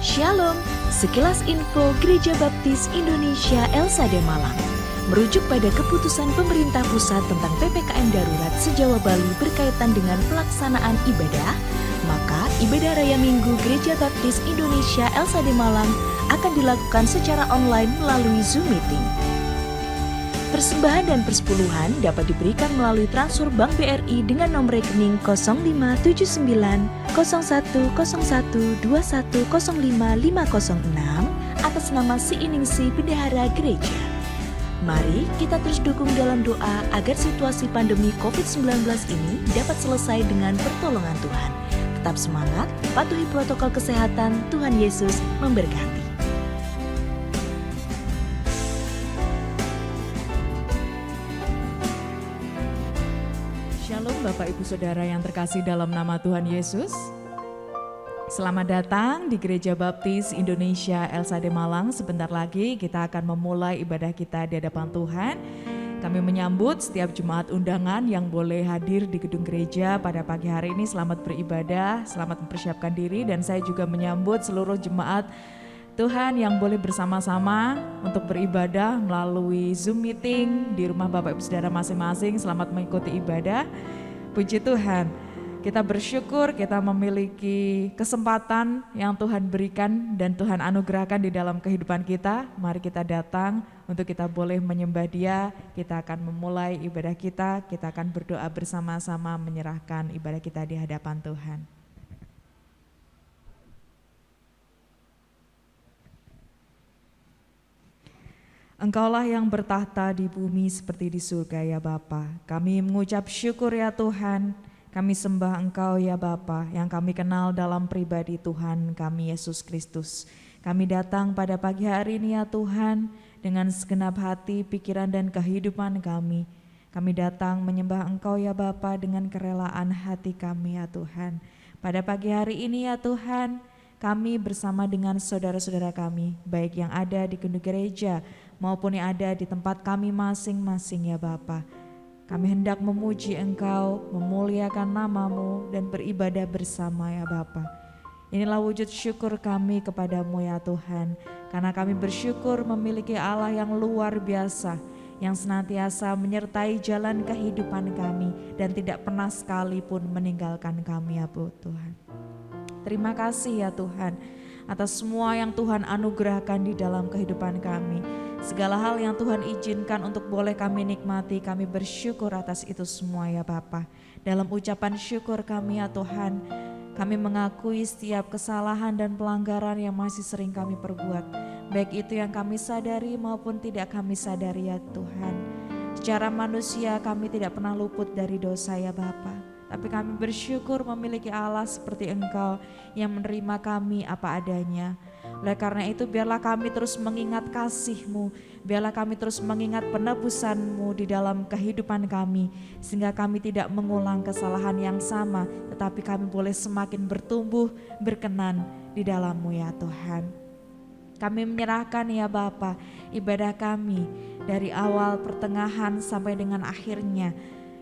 Shalom, sekilas info Gereja Baptis Indonesia Elsade Malang. Merujuk pada keputusan pemerintah pusat tentang PPKM darurat se-Jawa Bali berkaitan dengan pelaksanaan ibadah, maka ibadah Raya Minggu Gereja Baptis Indonesia Elsade Malang akan dilakukan secara online melalui Zoom Meeting. Persembahan dan persepuluhan dapat diberikan melalui transfer Bank BRI dengan nomor rekening 0579 0101 2105 506 atas nama Siiningsih Bendahara Gereja. Mari kita terus dukung dalam doa agar situasi pandemi COVID-19 ini dapat selesai dengan pertolongan Tuhan. Tetap semangat, patuhi protokol kesehatan, Tuhan Yesus memberkati. Shalom Bapak Ibu Saudara yang terkasih dalam nama Tuhan Yesus. Selamat datang di Gereja Baptis Indonesia Elsade Malang. Sebentar lagi kita akan memulai ibadah kita di hadapan Tuhan. Kami menyambut setiap jemaat undangan yang boleh hadir di gedung gereja pada pagi hari ini. Selamat beribadah, selamat mempersiapkan diri, dan saya juga menyambut seluruh jemaat Tuhan yang boleh bersama-sama untuk beribadah melalui Zoom Meeting di rumah Bapak Ibu Saudara masing-masing. Selamat mengikuti ibadah. Puji Tuhan, kita bersyukur kita memiliki kesempatan yang Tuhan berikan dan Tuhan anugerahkan di dalam kehidupan kita. Mari kita datang untuk kita boleh menyembah Dia. Kita akan memulai ibadah kita akan berdoa bersama-sama menyerahkan ibadah kita di hadapan Tuhan. Engkaulah yang bertahta di bumi seperti di surga ya Bapa. Kami mengucap syukur ya Tuhan. Kami sembah Engkau ya Bapa yang kami kenal dalam pribadi Tuhan kami Yesus Kristus. Kami datang pada pagi hari ini ya Tuhan dengan segenap hati, pikiran dan kehidupan kami. Kami datang menyembah Engkau ya Bapa dengan kerelaan hati kami ya Tuhan. Pada pagi hari ini ya Tuhan, kami bersama dengan saudara-saudara kami, baik yang ada di gedung gereja maupun yang ada di tempat kami masing-masing ya Bapa. Kami hendak memuji Engkau, memuliakan nama-Mu dan beribadah bersama ya Bapa. Inilah wujud syukur kami kepadamu ya Tuhan, karena kami bersyukur memiliki Allah yang luar biasa, yang senantiasa menyertai jalan kehidupan kami dan tidak pernah sekalipun meninggalkan kami ya Tuhan. Terima kasih ya Tuhan atas semua yang Tuhan anugerahkan di dalam kehidupan kami. Segala hal yang Tuhan izinkan untuk boleh kami nikmati, kami bersyukur atas itu semua ya Bapa. Dalam ucapan syukur kami ya Tuhan, kami mengakui setiap kesalahan dan pelanggaran yang masih sering kami perbuat. Baik itu yang kami sadari maupun tidak kami sadari ya Tuhan. Secara manusia kami tidak pernah luput dari dosa ya Bapa. Tapi kami bersyukur memiliki Allah seperti Engkau yang menerima kami apa adanya. Oleh karena itu biarlah kami terus mengingat kasih-Mu, biarlah kami terus mengingat penebusan-Mu di dalam kehidupan kami, sehingga kami tidak mengulang kesalahan yang sama, tetapi kami boleh semakin bertumbuh, berkenan di dalam-Mu ya Tuhan. Kami menyerahkan ya Bapa ibadah kami dari awal, pertengahan sampai dengan akhirnya.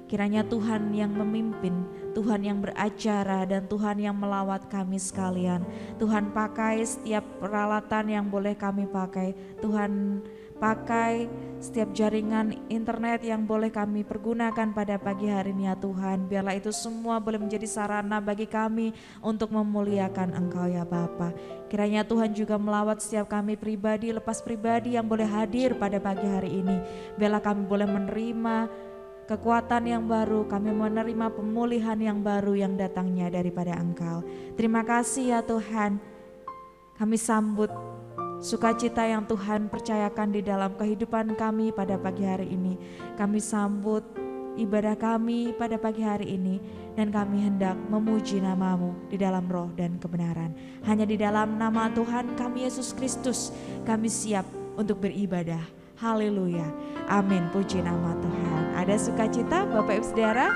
Kiranya Tuhan yang memimpin, Tuhan yang beracara dan Tuhan yang melawat kami sekalian. Tuhan pakai setiap peralatan yang boleh kami pakai. Tuhan pakai setiap jaringan internet yang boleh kami pergunakan pada pagi hari ini ya Tuhan. Biarlah itu semua boleh menjadi sarana bagi kami untuk memuliakan Engkau ya Bapa. Kiranya Tuhan juga melawat setiap kami pribadi, lepas pribadi yang boleh hadir pada pagi hari ini. Biarlah kami boleh menerima kekuatan yang baru, kami menerima pemulihan yang baru yang datangnya daripada Engkau. Terima kasih ya Tuhan, kami sambut sukacita yang Tuhan percayakan di dalam kehidupan kami pada pagi hari ini. Kami sambut ibadah kami pada pagi hari ini dan kami hendak memuji nama-Mu di dalam roh dan kebenaran. Hanya di dalam nama Tuhan kami Yesus Kristus kami siap untuk beribadah. Haleluya, amin, puji nama Tuhan. Ada sukacita Bapak Ibu Saudara?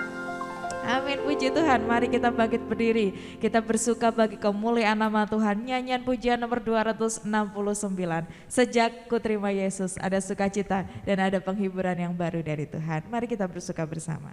Amin, puji Tuhan. Mari kita bangkit berdiri, kita bersuka bagi kemuliaan nama Tuhan. Nyanyian pujian nomor 269, Sejak Ku Terima Yesus. Ada sukacita dan ada penghiburan yang baru dari Tuhan. Mari kita bersuka bersama.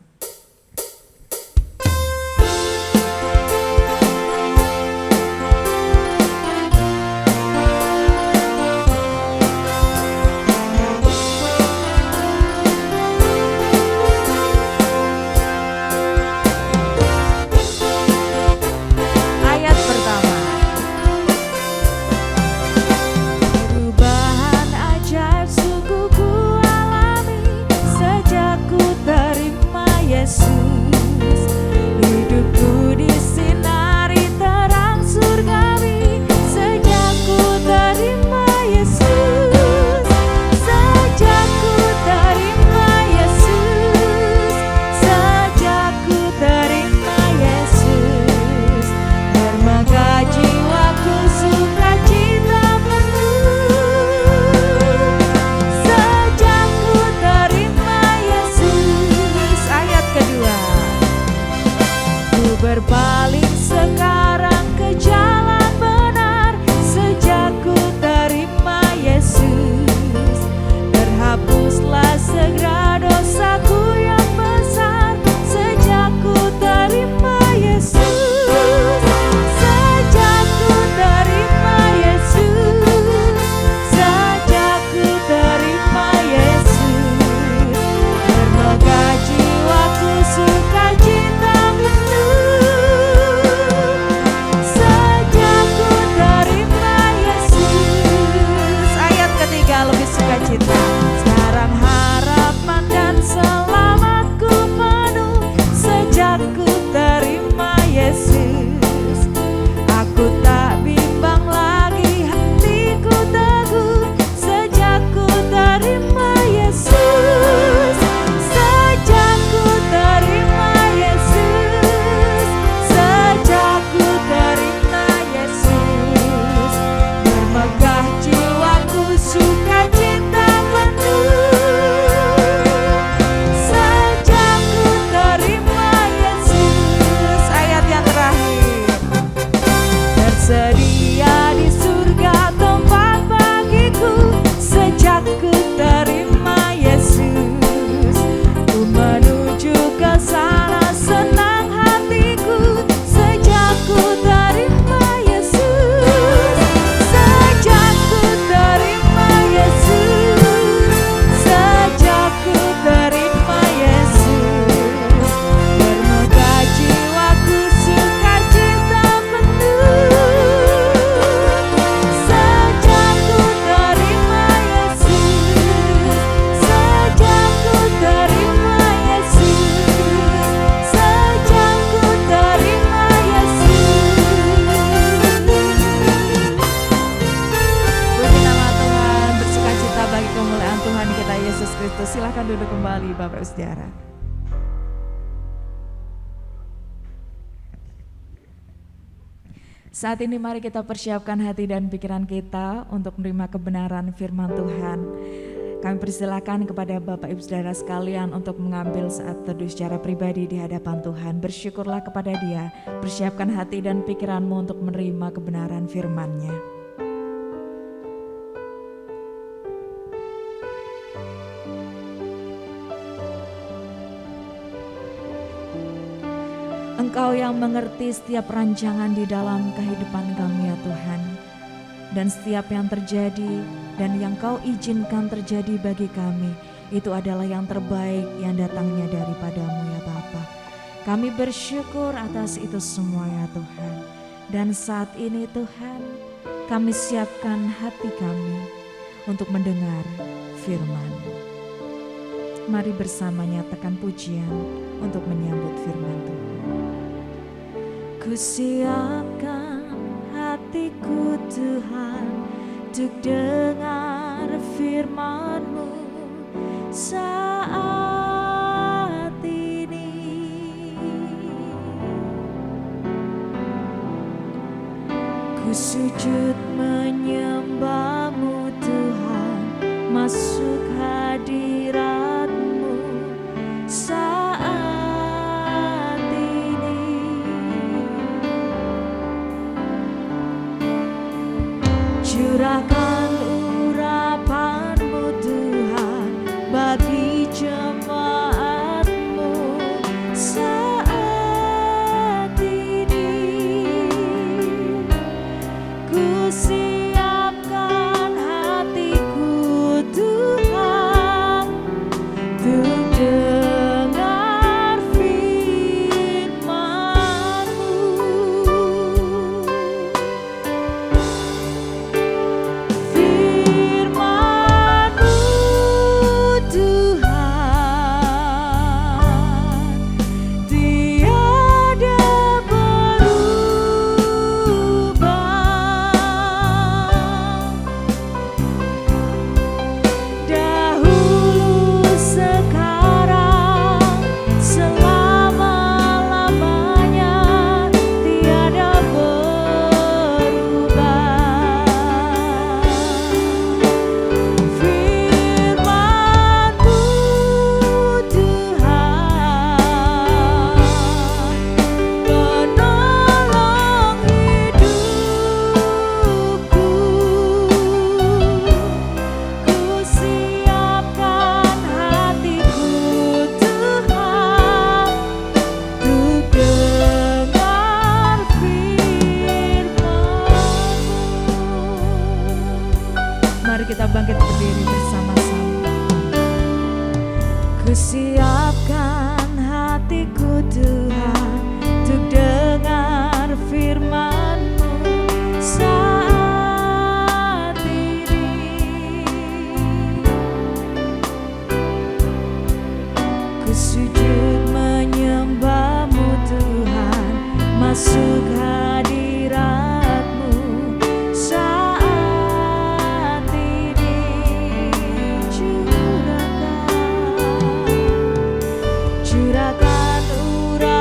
Sedia di surga tempat bagiku sejak ku terima Yesus. Ku menuju ke sana senang hatiku sejak ku terima Yesus. Sejak ku terima Yesus, sejak ku terima Yesus, bermegah jiwaku sukacita penuh. Sejak ku terima Yesus, sejak ku terima Yesus, sejak ku terima Yesus. Puji nama Tuhan, bersukacita bagi kemuliaan Tuhan kita Yesus Kristus. Silakan duduk kembali Bapak Ibu Saudara. Saat ini mari kita persiapkan hati dan pikiran kita untuk menerima kebenaran firman Tuhan. Kami persilakan kepada Bapak Ibu Saudara sekalian untuk mengambil saat teduh secara pribadi di hadapan Tuhan. Bersyukurlah kepada Dia, persiapkan hati dan pikiranmu untuk menerima kebenaran firman-Nya. Engkau yang mengerti setiap rancangan di dalam kehidupan kami ya Tuhan. Dan setiap yang terjadi dan yang Kau izinkan terjadi bagi kami, itu adalah yang terbaik yang datangnya daripadamu ya Bapa. Kami bersyukur atas itu semua ya Tuhan. Dan saat ini Tuhan, kami siapkan hati kami untuk mendengar firman. Mari bersama nyatakan pujian untuk menyambut firman Tuhan. Ku siapkan hatiku Tuhan untuk dengar firman-Mu saat ini. Ku sujud menyembah-Mu Tuhan, masuk hadirat-Mu saat curahkan urapan-Mu Tuhan bagi jemaat-Mu saat ini. Ku siapkan hatiku Tuhan untuk dengar firman-Mu. Kita bangkit berdiri bersama-sama. Ku siapkan hatiku Tuhan untuk dengar firman-Mu saat ini. Ku sujud menyembah-Mu Tuhan, masuk hadirat-Mu saat curahkan urapan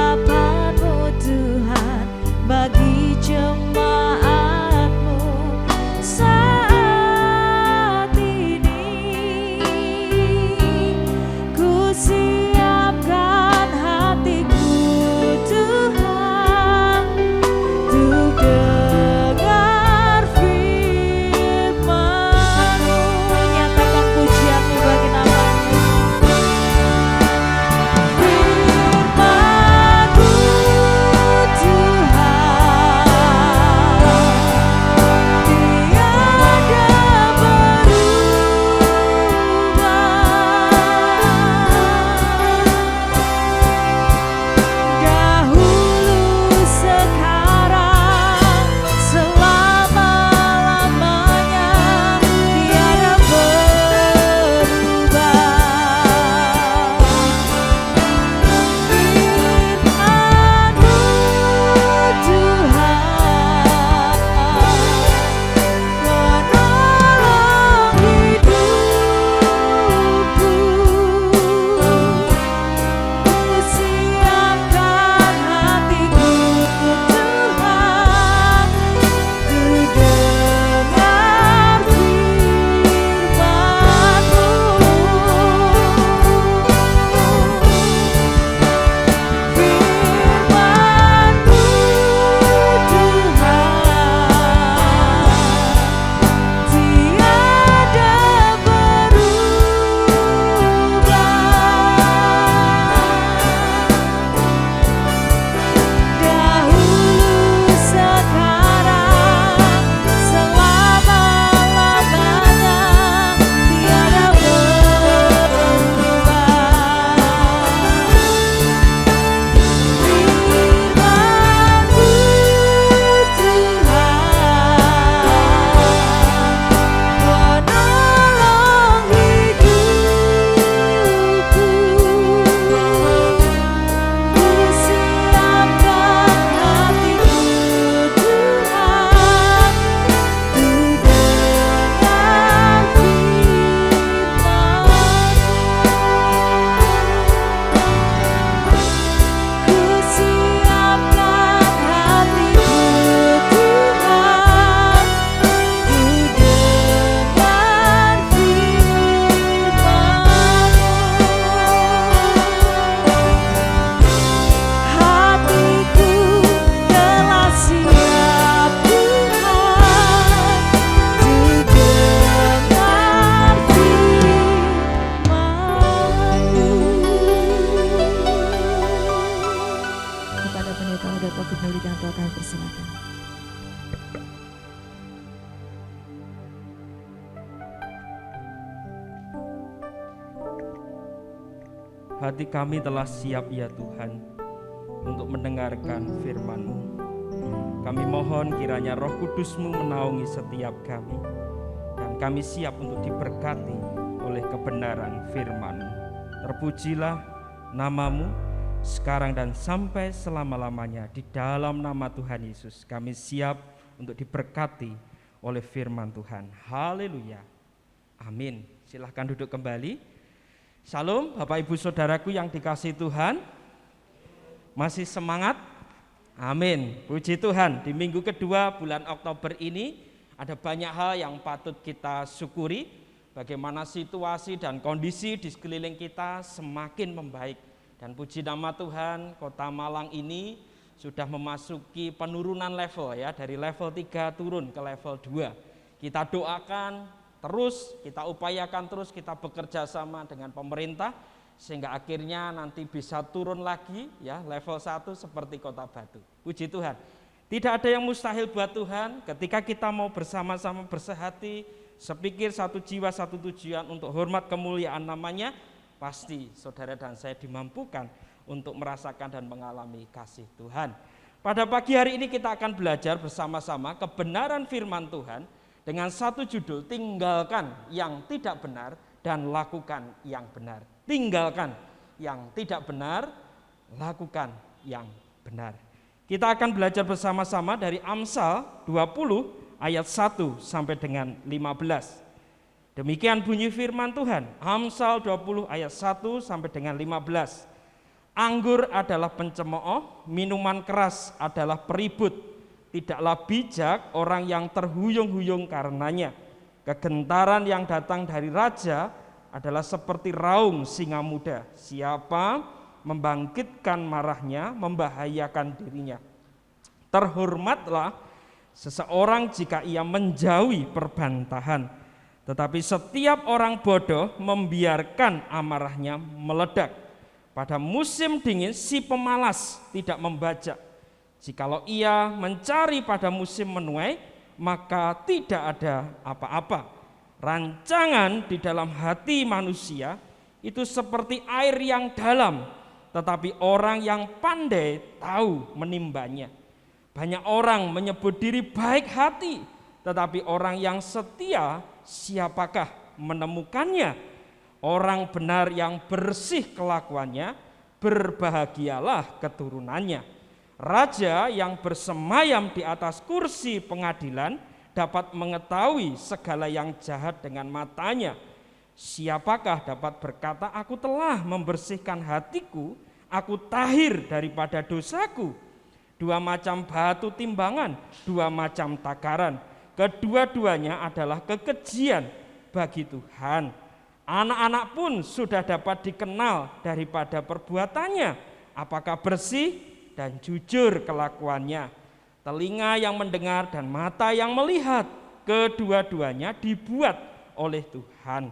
hati kami telah siap ya Tuhan untuk mendengarkan firman-Mu. Kami mohon kiranya Roh Kudus-Mu menaungi setiap kami, dan kami siap untuk diberkati oleh kebenaran firman-Mu. Terpujilah nama-Mu sekarang dan sampai selama-lamanya. Di dalam nama Tuhan Yesus kami siap untuk diberkati oleh firman Tuhan. Haleluya. Amin. Silahkan duduk kembali. Salam Bapak Ibu Saudaraku yang dikasihi Tuhan. Masih semangat? Amin. Puji Tuhan, di minggu kedua bulan Oktober ini ada banyak hal yang patut kita syukuri. Bagaimana situasi dan kondisi di sekeliling kita semakin membaik. Dan puji nama Tuhan, Kota Malang ini sudah memasuki penurunan level ya, dari level 3 turun ke level 2. Kita doakan terus, kita upayakan terus, kita bekerja sama dengan pemerintah sehingga akhirnya nanti bisa turun lagi ya, level 1 seperti Kota Batu. Puji Tuhan. Tidak ada yang mustahil buat Tuhan ketika kita mau bersama-sama bersehati, sepikir, satu jiwa, satu tujuan untuk hormat kemuliaan namanya, pasti saudara dan saya dimampukan untuk merasakan dan mengalami kasih Tuhan. Pada pagi hari ini kita akan belajar bersama-sama kebenaran firman Tuhan dengan satu judul, tinggalkan yang tidak benar dan lakukan yang benar. Tinggalkan yang tidak benar, lakukan yang benar. Kita akan belajar bersama-sama dari Amsal 20 ayat 1 sampai dengan 15. Demikian bunyi firman Tuhan, Amsal 20 ayat 1 sampai dengan 15. Anggur adalah pencemooh, minuman keras adalah peribut. Tidaklah bijak orang yang terhuyung-huyung karenanya. Kegentaran yang datang dari raja adalah seperti raung singa muda. Siapa membangkitkan marahnya, membahayakan dirinya. Terhormatlah seseorang jika ia menjauhi perbantahan. Tetapi setiap orang bodoh membiarkan amarahnya meledak. Pada musim dingin si pemalas tidak membajak. Jikalau ia mencari pada musim menuai, maka tidak ada apa-apa. Rancangan di dalam hati manusia itu seperti air yang dalam, tetapi orang yang pandai tahu menimbanya. Banyak orang menyebut diri baik hati, tetapi orang yang setia siapakah menemukannya? Orang benar yang bersih kelakuannya, berbahagialah keturunannya. Raja yang bersemayam di atas kursi pengadilan dapat mengetahui segala yang jahat dengan matanya. Siapakah dapat berkata, aku telah membersihkan hatiku, aku tahir daripada dosaku. Dua macam batu timbangan, dua macam takaran. Kedua-duanya adalah kekejian bagi Tuhan. Anak-anak pun sudah dapat dikenal daripada perbuatannya. Apakah bersih dan jujur kelakuannya. Telinga yang mendengar dan mata yang melihat, kedua-duanya dibuat oleh Tuhan.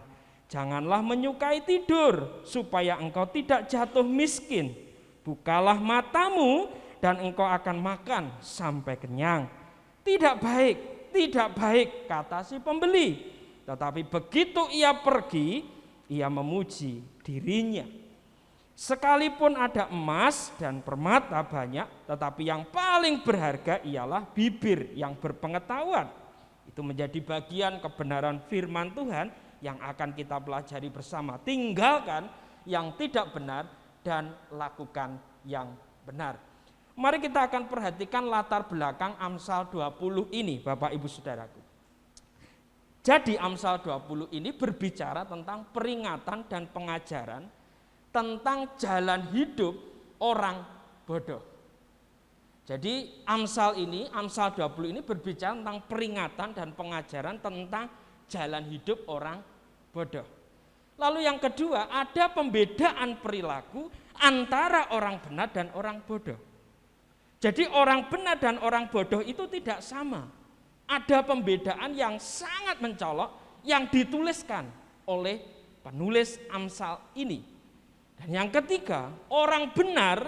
Janganlah menyukai tidur, supaya engkau tidak jatuh miskin. Bukalah matamu, dan engkau akan makan sampai kenyang. Tidak baik, kata si pembeli. Tetapi begitu ia pergi, ia memuji dirinya. Sekalipun ada emas dan permata banyak, tetapi yang paling berharga ialah bibir yang berpengetahuan. Itu menjadi bagian kebenaran firman Tuhan yang akan kita pelajari bersama. Tinggalkan yang tidak benar dan lakukan yang benar. Mari kita akan perhatikan latar belakang Amsal 20 ini, Bapak Ibu Saudaraku. Jadi Amsal 20 ini berbicara tentang peringatan dan pengajaran tentang jalan hidup orang bodoh. Jadi Amsal 20 ini berbicara tentang peringatan dan pengajaran tentang jalan hidup orang bodoh. Lalu yang kedua, ada pembedaan perilaku antara orang benar dan orang bodoh. Jadi orang benar dan orang bodoh itu tidak sama. Ada pembedaan yang sangat mencolok yang dituliskan oleh penulis Amsal ini. Dan yang ketiga, orang benar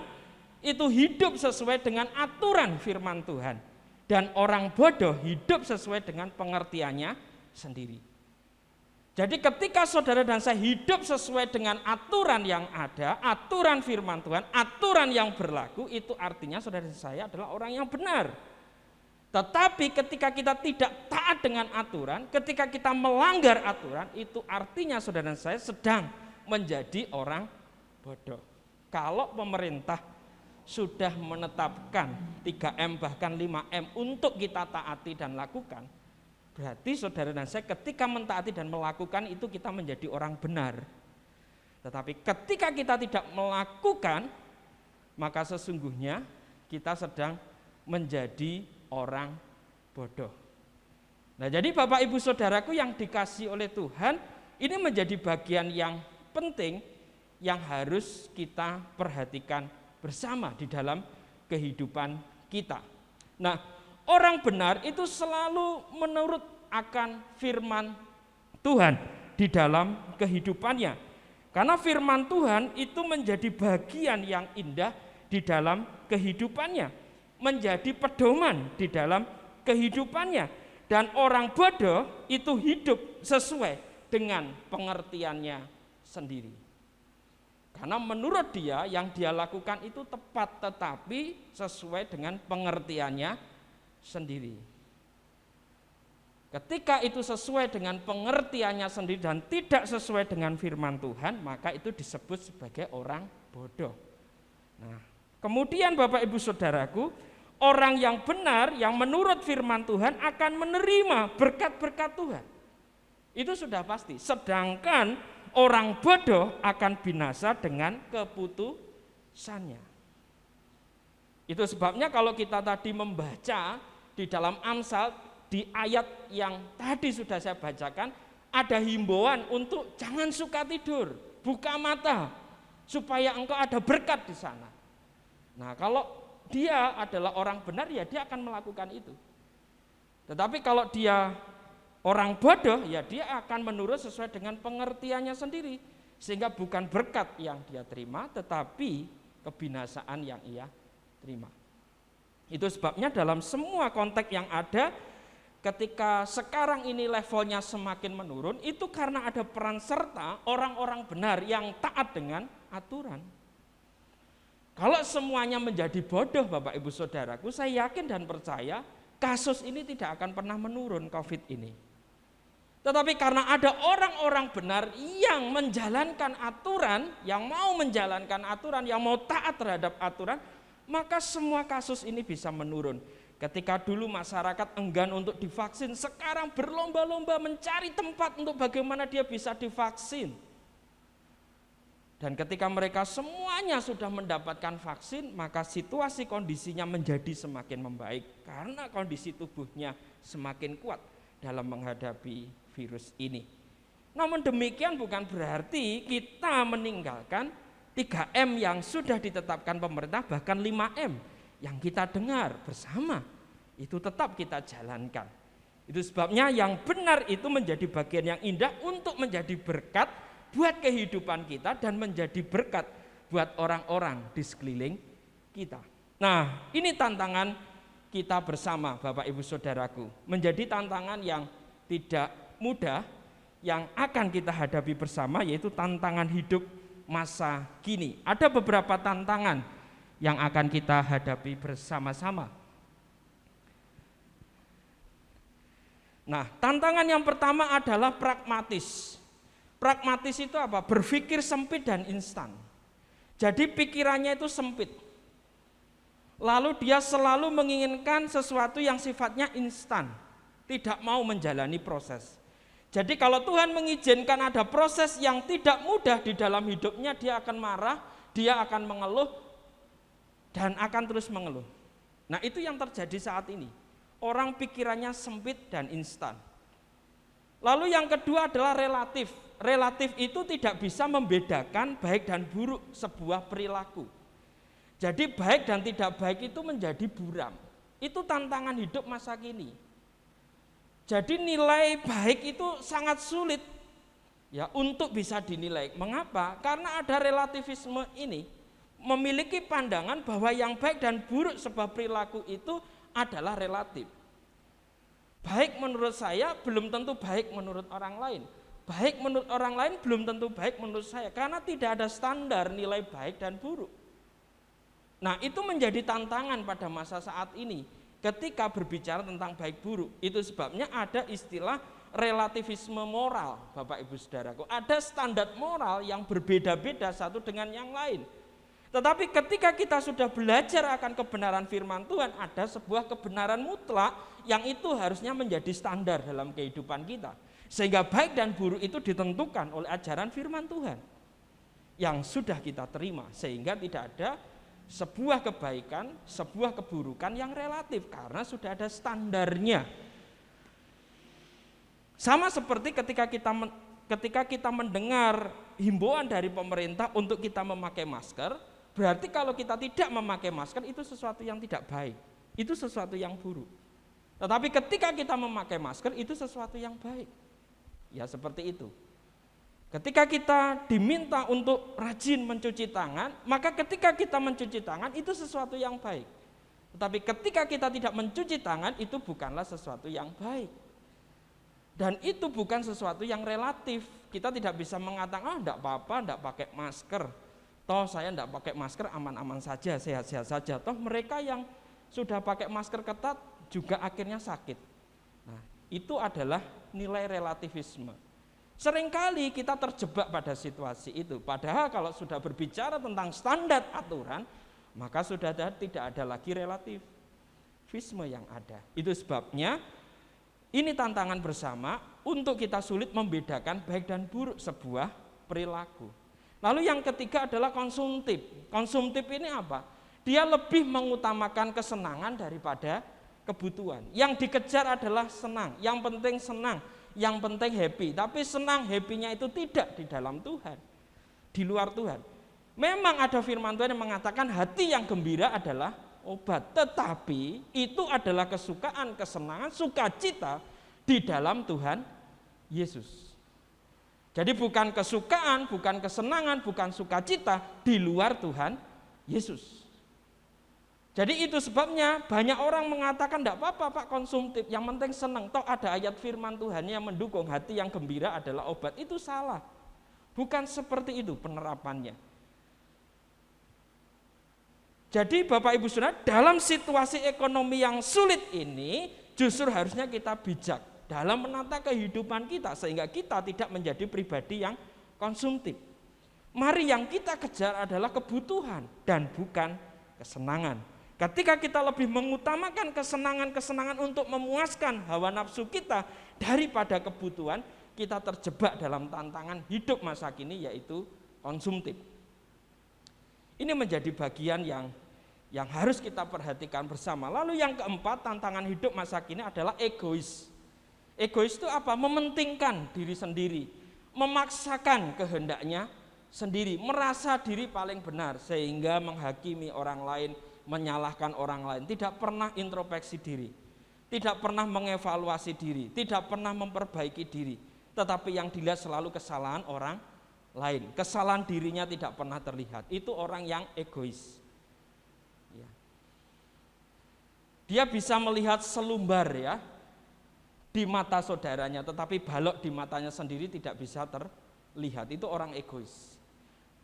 itu hidup sesuai dengan aturan firman Tuhan. Dan orang bodoh hidup sesuai dengan pengertiannya sendiri. Jadi ketika saudara dan saya hidup sesuai dengan aturan yang ada, aturan firman Tuhan, aturan yang berlaku, itu artinya saudara dan saya adalah orang yang benar. Tetapi ketika kita tidak taat dengan aturan, ketika kita melanggar aturan, itu artinya saudara dan saya sedang menjadi orang bodoh. Kalau pemerintah sudah menetapkan 3M bahkan 5M untuk kita taati dan lakukan, berarti saudara dan saya ketika mentaati dan melakukan itu kita menjadi orang benar. Tetapi ketika kita tidak melakukan, maka sesungguhnya kita sedang menjadi orang bodoh. Nah, jadi Bapak Ibu Saudaraku yang dikasih oleh Tuhan, ini menjadi bagian yang penting yang harus kita perhatikan bersama di dalam kehidupan kita. Nah, orang benar itu selalu menurut akan firman Tuhan di dalam kehidupannya. Karena firman Tuhan itu menjadi bagian yang indah di dalam kehidupannya, menjadi pedoman di dalam kehidupannya. Dan orang bodoh itu hidup sesuai dengan pengertiannya sendiri. Karena menurut dia yang dia lakukan itu tepat, tetapi sesuai dengan pengertiannya sendiri. Ketika itu sesuai dengan pengertiannya sendiri dan tidak sesuai dengan firman Tuhan, maka itu disebut sebagai orang bodoh. Nah, kemudian Bapak Ibu Saudaraku, orang yang benar yang menurut firman Tuhan akan menerima berkat-berkat Tuhan. Itu sudah pasti. Sedangkan orang bodoh akan binasa dengan keputusannya. Itu sebabnya kalau kita tadi membaca di dalam Amsal, di ayat yang tadi sudah saya bacakan, ada himbauan untuk jangan suka tidur, buka mata, supaya engkau ada berkat di sana. Nah, kalau dia adalah orang benar, ya dia akan melakukan itu. Tetapi kalau dia orang bodoh, ya dia akan menurut sesuai dengan pengertiannya sendiri. Sehingga bukan berkat yang dia terima, tetapi kebinasaan yang ia terima. Itu sebabnya dalam semua konteks yang ada, ketika sekarang ini levelnya semakin menurun, itu karena ada peran serta orang-orang benar yang taat dengan aturan. Kalau semuanya menjadi bodoh Bapak Ibu Saudaraku, saya yakin dan percaya kasus ini tidak akan pernah menurun, COVID ini. Tetapi karena ada orang-orang benar yang menjalankan aturan, yang mau menjalankan aturan, yang mau taat terhadap aturan, maka semua kasus ini bisa menurun. Ketika dulu masyarakat enggan untuk divaksin, sekarang berlomba-lomba mencari tempat untuk bagaimana dia bisa divaksin. Dan ketika mereka semuanya sudah mendapatkan vaksin, maka situasi kondisinya menjadi semakin membaik karena kondisi tubuhnya semakin kuat dalam menghadapi virus ini. Namun demikian bukan berarti kita meninggalkan 3M yang sudah ditetapkan pemerintah, bahkan 5M yang kita dengar bersama, itu tetap kita jalankan. Itu sebabnya yang benar itu menjadi bagian yang indah untuk menjadi berkat buat kehidupan kita dan menjadi berkat buat orang-orang di sekeliling kita. Nah, ini tantangan kita bersama Bapak Ibu Saudaraku. Menjadi tantangan yang tidak mudah yang akan kita hadapi bersama, yaitu tantangan hidup masa kini. Ada beberapa tantangan yang akan kita hadapi bersama-sama. Nah, tantangan yang pertama adalah pragmatis. Pragmatis itu apa? Berpikir sempit dan instan. Jadi pikirannya itu sempit. Lalu dia selalu menginginkan sesuatu yang sifatnya instan, tidak mau menjalani proses. Jadi kalau Tuhan mengizinkan ada proses yang tidak mudah di dalam hidupnya, dia akan marah, dia akan mengeluh, dan akan terus mengeluh. Nah, itu yang terjadi saat ini. Orang pikirannya sempit dan instan. Lalu yang kedua adalah relatif. Relatif itu tidak bisa membedakan baik dan buruk sebuah perilaku. Jadi baik dan tidak baik itu menjadi buram. Itu tantangan hidup masa kini. Jadi nilai baik itu sangat sulit ya untuk bisa dinilai. Mengapa? Karena ada relativisme ini, memiliki pandangan bahwa yang baik dan buruk sebuah perilaku itu adalah relatif. Baik menurut saya belum tentu baik menurut orang lain. baik menurut orang lain belum tentu baik menurut saya, karena tidak ada standar nilai baik dan buruk. Nah, itu menjadi tantangan pada masa saat ini ketika berbicara tentang baik buruk. Itu sebabnya ada istilah relativisme moral, Bapak Ibu Saudaraku. Ada standar moral yang berbeda-beda satu dengan yang lain. Tetapi ketika kita sudah belajar akan kebenaran firman Tuhan, ada sebuah kebenaran mutlak yang itu harusnya menjadi standar dalam kehidupan kita. Sehingga baik dan buruk itu ditentukan oleh ajaran firman Tuhan yang sudah kita terima. Sehingga tidak ada sebuah kebaikan, sebuah keburukan yang relatif karena sudah ada standarnya. Sama seperti ketika kita mendengar himbauan dari pemerintah untuk kita memakai masker, berarti kalau kita tidak memakai masker itu sesuatu yang tidak baik, itu sesuatu yang buruk. Tetapi ketika kita memakai masker itu sesuatu yang baik. Ya seperti itu. Ketika kita diminta untuk rajin mencuci tangan, maka ketika kita mencuci tangan itu sesuatu yang baik. Tetapi ketika kita tidak mencuci tangan itu bukanlah sesuatu yang baik. Dan itu bukan sesuatu yang relatif. Kita tidak bisa mengatakan, enggak apa-apa, enggak pakai masker. Toh saya enggak pakai masker aman-aman saja, sehat-sehat saja. Toh mereka yang sudah pakai masker ketat juga akhirnya sakit. Nah, itu adalah nilai relativisme. Seringkali kita terjebak pada situasi itu. Padahal kalau sudah berbicara tentang standar aturan, maka sudah tidak ada lagi relativisme yang ada. Itu sebabnya ini tantangan bersama untuk kita sulit membedakan baik dan buruk sebuah perilaku. Lalu yang ketiga adalah konsumtif. Konsumtif ini apa? Dia lebih mengutamakan kesenangan daripada kebutuhan. Yang dikejar adalah senang, yang penting senang, yang penting happy. Tapi senang happy-nya itu tidak di dalam Tuhan, di luar Tuhan. Memang ada firman Tuhan yang mengatakan hati yang gembira adalah obat. Tetapi itu adalah kesukaan, kesenangan, sukacita di dalam Tuhan Yesus. Jadi bukan kesukaan, bukan kesenangan, bukan sukacita di luar Tuhan Yesus. Jadi itu sebabnya banyak orang mengatakan tidak apa-apa Pak konsumtif, yang penting senang. Toh ada ayat firman Tuhan yang mendukung hati yang gembira adalah obat. Itu salah. Bukan seperti itu penerapannya. Jadi Bapak Ibu Saudara, dalam situasi ekonomi yang sulit ini justru harusnya kita bijak dalam menata kehidupan kita sehingga kita tidak menjadi pribadi yang konsumtif. Mari yang kita kejar adalah kebutuhan dan bukan kesenangan. Ketika kita lebih mengutamakan kesenangan-kesenangan untuk memuaskan hawa nafsu kita daripada kebutuhan, kita terjebak dalam tantangan hidup masa kini yaitu konsumtif. Ini menjadi bagian yang harus kita perhatikan bersama. Lalu yang keempat, tantangan hidup masa kini adalah egois. Egois itu apa? Mementingkan diri sendiri, memaksakan kehendaknya sendiri, merasa diri paling benar sehingga menghakimi orang lain, menyalahkan orang lain, tidak pernah introspeksi diri, tidak pernah mengevaluasi diri, tidak pernah memperbaiki diri, tetapi yang dilihat selalu kesalahan orang lain, kesalahan dirinya tidak pernah terlihat. Itu orang yang egois. Ya. Dia bisa melihat selumbar ya di mata saudaranya, tetapi balok di matanya sendiri tidak bisa terlihat. Itu orang egois.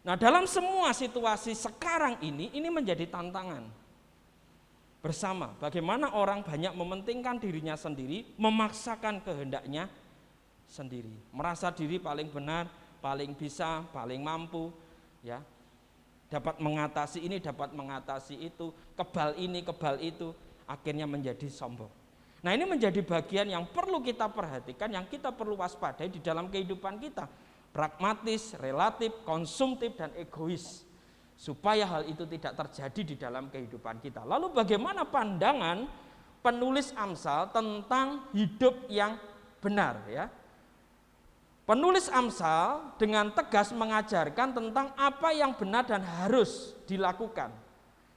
Nah, dalam semua situasi sekarang ini menjadi tantangan bersama. Bagaimana orang banyak mementingkan dirinya sendiri, memaksakan kehendaknya sendiri, merasa diri paling benar, paling bisa, paling mampu, ya, dapat mengatasi ini, dapat mengatasi itu, kebal ini, kebal itu, akhirnya menjadi sombong. Nah, ini menjadi bagian yang perlu kita perhatikan, yang kita perlu waspadai di dalam kehidupan kita. Pragmatis, relatif, konsumtif, dan egois. Supaya hal itu tidak terjadi di dalam kehidupan kita. Lalu bagaimana pandangan penulis Amsal tentang hidup yang benar ya? Penulis Amsal dengan tegas mengajarkan tentang apa yang benar dan harus dilakukan.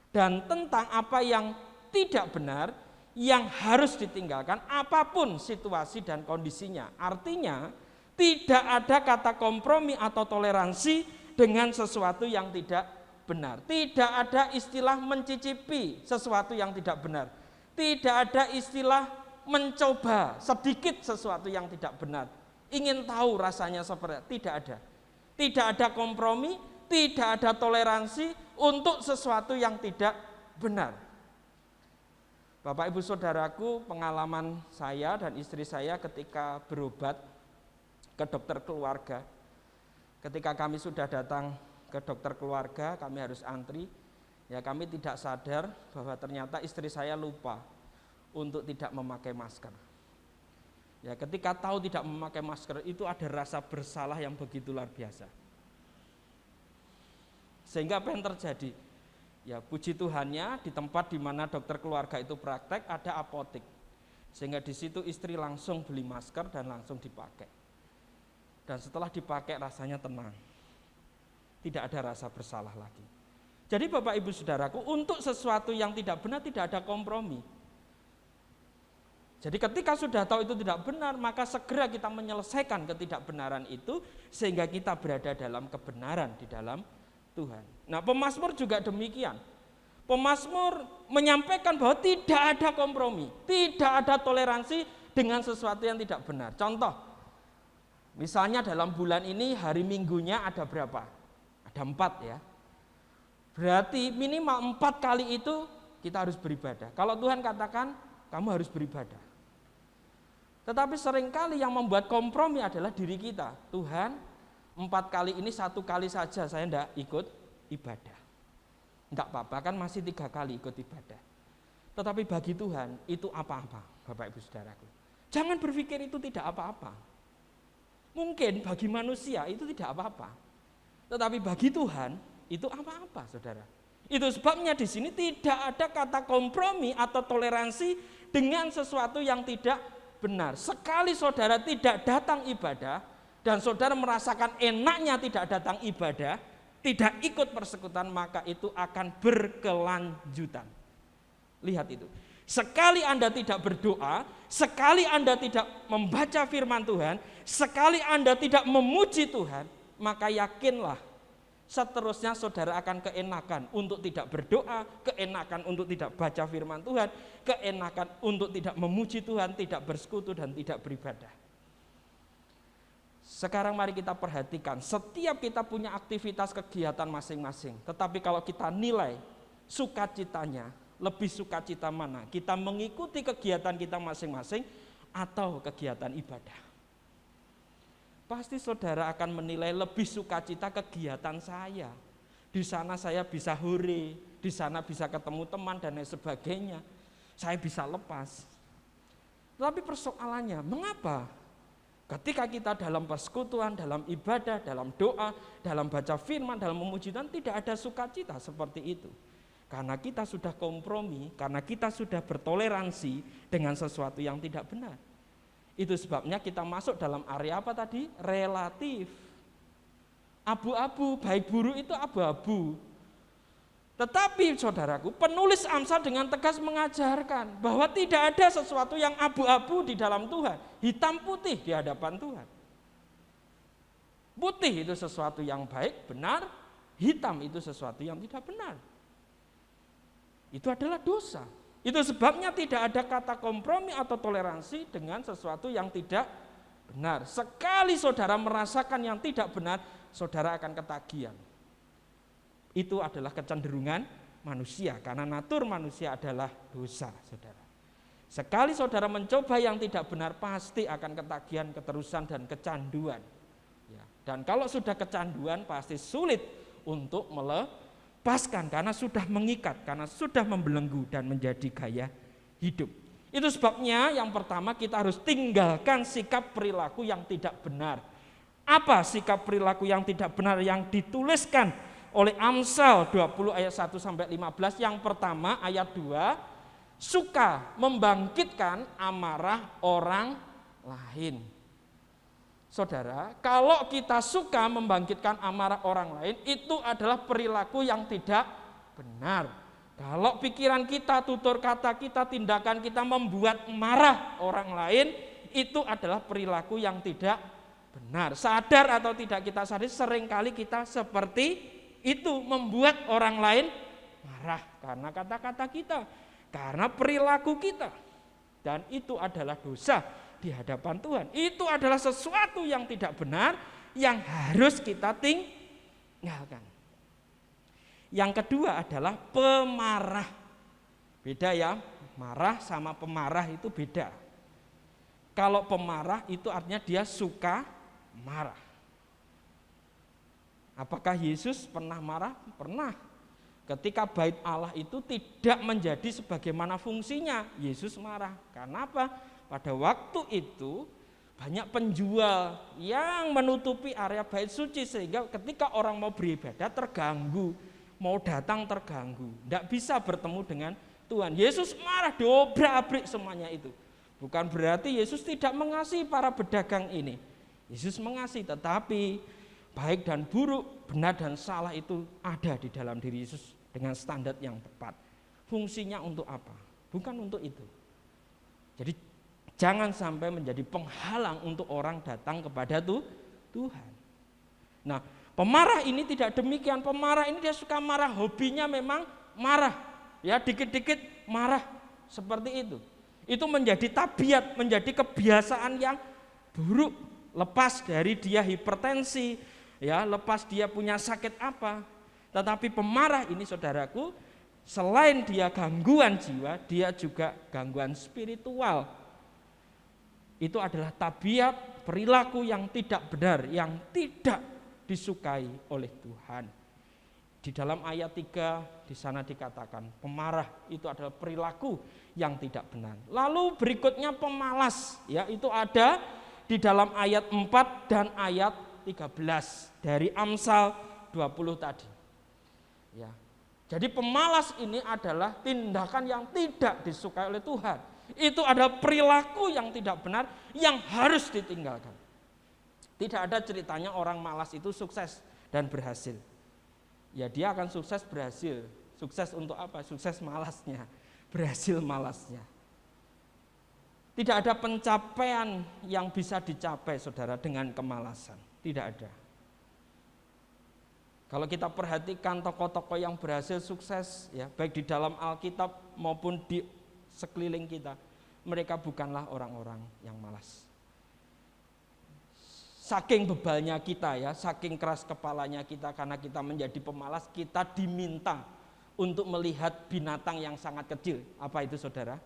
Dan tentang apa yang tidak benar yang harus ditinggalkan apapun situasi dan kondisinya. Artinya tidak ada kata kompromi atau toleransi dengan sesuatu yang tidak benar. Tidak ada istilah mencicipi sesuatu yang tidak benar. Tidak ada istilah mencoba sedikit sesuatu yang tidak benar. ingin tahu rasanya seperti apa. Tidak ada. Tidak ada kompromi, tidak ada toleransi untuk sesuatu yang tidak benar. Bapak Ibu Saudaraku, pengalaman saya dan istri saya ketika berobat ke dokter keluarga. Ketika kami sudah datang ke dokter keluarga, kami harus antri. Ya, kami tidak sadar bahwa ternyata istri saya lupa untuk tidak memakai masker. Ya, ketika tahu tidak memakai masker itu ada rasa bersalah yang begitu luar biasa. Sehingga apa yang terjadi? Ya, puji Tuhannya di tempat di mana dokter keluarga itu praktek ada apotek. Sehingga di situ istri langsung beli masker dan langsung dipakai. Dan setelah dipakai rasanya tenang. Tidak ada rasa bersalah lagi. Jadi Bapak Ibu Saudaraku, untuk sesuatu yang tidak benar tidak ada kompromi. Jadi ketika sudah tahu itu tidak benar, maka segera kita menyelesaikan ketidakbenaran itu sehingga kita berada dalam kebenaran di dalam Tuhan. Nah, pemazmur juga demikian. Pemazmur menyampaikan bahwa tidak ada kompromi, tidak ada toleransi dengan sesuatu yang tidak benar. Contoh, misalnya dalam bulan ini hari Minggunya ada berapa? Ada 4 ya. Berarti minimal 4 kali itu kita harus beribadah. Kalau Tuhan katakan kamu harus beribadah. Tetapi seringkali yang membuat kompromi adalah diri kita. Tuhan, 4 kali ini 1 kali saja saya tidak ikut ibadah. Tidak apa-apa, kan masih 3 kali ikut ibadah. Tetapi bagi Tuhan itu apa-apa, Bapak Ibu Saudaraku. Jangan berpikir itu tidak apa-apa. Mungkin bagi manusia itu tidak apa-apa. Tetapi bagi Tuhan itu apa-apa, saudara. Itu sebabnya di sini tidak ada kata kompromi atau toleransi dengan sesuatu yang tidak benar. Sekali saudara tidak datang ibadah dan saudara merasakan enaknya tidak datang ibadah, tidak ikut persekutuan, maka itu akan berkelanjutan. Lihat itu. Sekali Anda tidak berdoa, sekali Anda tidak membaca firman Tuhan, sekali Anda tidak memuji Tuhan, maka yakinlah seterusnya saudara akan keenakan untuk tidak berdoa, keenakan untuk tidak baca firman Tuhan, keenakan untuk tidak memuji Tuhan, tidak bersekutu dan tidak beribadah. Sekarang mari kita perhatikan, setiap kita punya aktivitas kegiatan masing-masing. Tetapi kalau kita nilai sukacitanya, lebih sukacita mana? Kita mengikuti kegiatan kita masing-masing atau kegiatan ibadah? Pasti saudara akan menilai lebih sukacita kegiatan saya. Di sana saya bisa hore, di sana bisa ketemu teman dan lain sebagainya. Saya bisa lepas. Tapi persoalannya, mengapa? Ketika kita dalam persekutuan, dalam ibadah, dalam doa, dalam baca firman, dalam memuji Tuhan, tidak ada sukacita seperti itu. Karena kita sudah kompromi, karena kita sudah bertoleransi dengan sesuatu yang tidak benar. Itu sebabnya kita masuk dalam area apa tadi? Relatif. Abu-abu, baik buruk itu abu-abu. Tetapi saudaraku, penulis Amsal dengan tegas mengajarkan bahwa tidak ada sesuatu yang abu-abu di dalam Tuhan. Hitam putih di hadapan Tuhan. Putih itu sesuatu yang baik, benar. Hitam itu sesuatu yang tidak benar. Itu adalah dosa. Itu sebabnya tidak ada kata kompromi atau toleransi dengan sesuatu yang tidak benar. Sekali saudara merasakan yang tidak benar, saudara akan ketagihan. Itu adalah kecenderungan manusia, karena natur manusia adalah dosa, saudara. Sekali saudara mencoba yang tidak benar, pasti akan ketagihan, keterusan, dan kecanduan. Ya. Dan kalau sudah kecanduan, pasti sulit untuk melepaskan, karena sudah mengikat, karena sudah membelenggu dan menjadi gaya hidup. Itu sebabnya yang pertama kita harus tinggalkan sikap perilaku yang tidak benar. Apa sikap perilaku yang tidak benar yang dituliskan oleh Amsal 20 ayat 1 sampai 15? Yang pertama ayat 2, suka membangkitkan amarah orang lain. Saudara, kalau kita suka membangkitkan amarah orang lain, itu adalah perilaku yang tidak benar. Kalau pikiran kita, tutur kata kita, tindakan kita membuat marah orang lain, itu adalah perilaku yang tidak benar. Sadar atau tidak kita sadari, seringkali kita seperti itu, membuat orang lain marah karena kata-kata kita, karena perilaku kita. Dan itu adalah dosa. di hadapan Tuhan. Itu adalah sesuatu yang tidak benar, yang harus kita tinggalkan. Yang kedua adalah pemarah. Beda ya, marah sama pemarah itu beda. Kalau pemarah itu artinya dia suka marah. Apakah Yesus pernah marah? Pernah. Ketika bait Allah itu tidak menjadi sebagaimana fungsinya, Yesus marah. Karena apa? Pada waktu itu banyak penjual yang menutupi area bait suci, sehingga ketika orang mau beribadah terganggu, mau datang terganggu, tidak bisa bertemu dengan Tuhan. Yesus marah, diobrak-abrik semuanya itu. Bukan berarti Yesus tidak mengasihi para pedagang ini. Yesus mengasihi, tetapi baik dan buruk, benar dan salah itu ada di dalam diri Yesus dengan standar yang tepat. Fungsinya untuk apa? Bukan untuk itu. Jadi jangan sampai menjadi penghalang untuk orang datang kepada Tuhan. Nah, pemarah ini tidak demikian. Pemarah ini dia suka marah, hobinya memang marah. Ya, dikit-dikit marah seperti itu. Itu menjadi tabiat, menjadi kebiasaan yang buruk. Lepas dari dia hipertensi, ya, lepas dia punya sakit apa. Tetapi pemarah ini, saudaraku, selain dia gangguan jiwa, dia juga gangguan spiritual. Itu adalah tabiat, perilaku yang tidak benar, yang tidak disukai oleh Tuhan. Di dalam ayat 3 di sana dikatakan pemarah itu adalah perilaku yang tidak benar. Lalu berikutnya pemalas, ya, itu ada di dalam ayat 4 dan ayat 13 dari Amsal 20 tadi. Ya. Jadi pemalas ini adalah tindakan yang tidak disukai oleh Tuhan. Itu adalah perilaku yang tidak benar yang harus ditinggalkan. Tidak ada ceritanya orang malas itu sukses dan berhasil. Ya, dia akan sukses berhasil. Sukses untuk apa? Sukses malasnya, berhasil malasnya. Tidak ada pencapaian yang bisa dicapai, saudara, dengan kemalasan. Tidak ada. Kalau kita perhatikan tokoh-tokoh yang berhasil sukses, ya, baik di dalam Alkitab maupun di sekeliling kita, mereka bukanlah orang-orang yang malas. Saking bebalnya kita, ya, saking keras kepalanya kita karena kita menjadi pemalas, kita diminta untuk melihat binatang yang sangat kecil. Apa itu, saudara?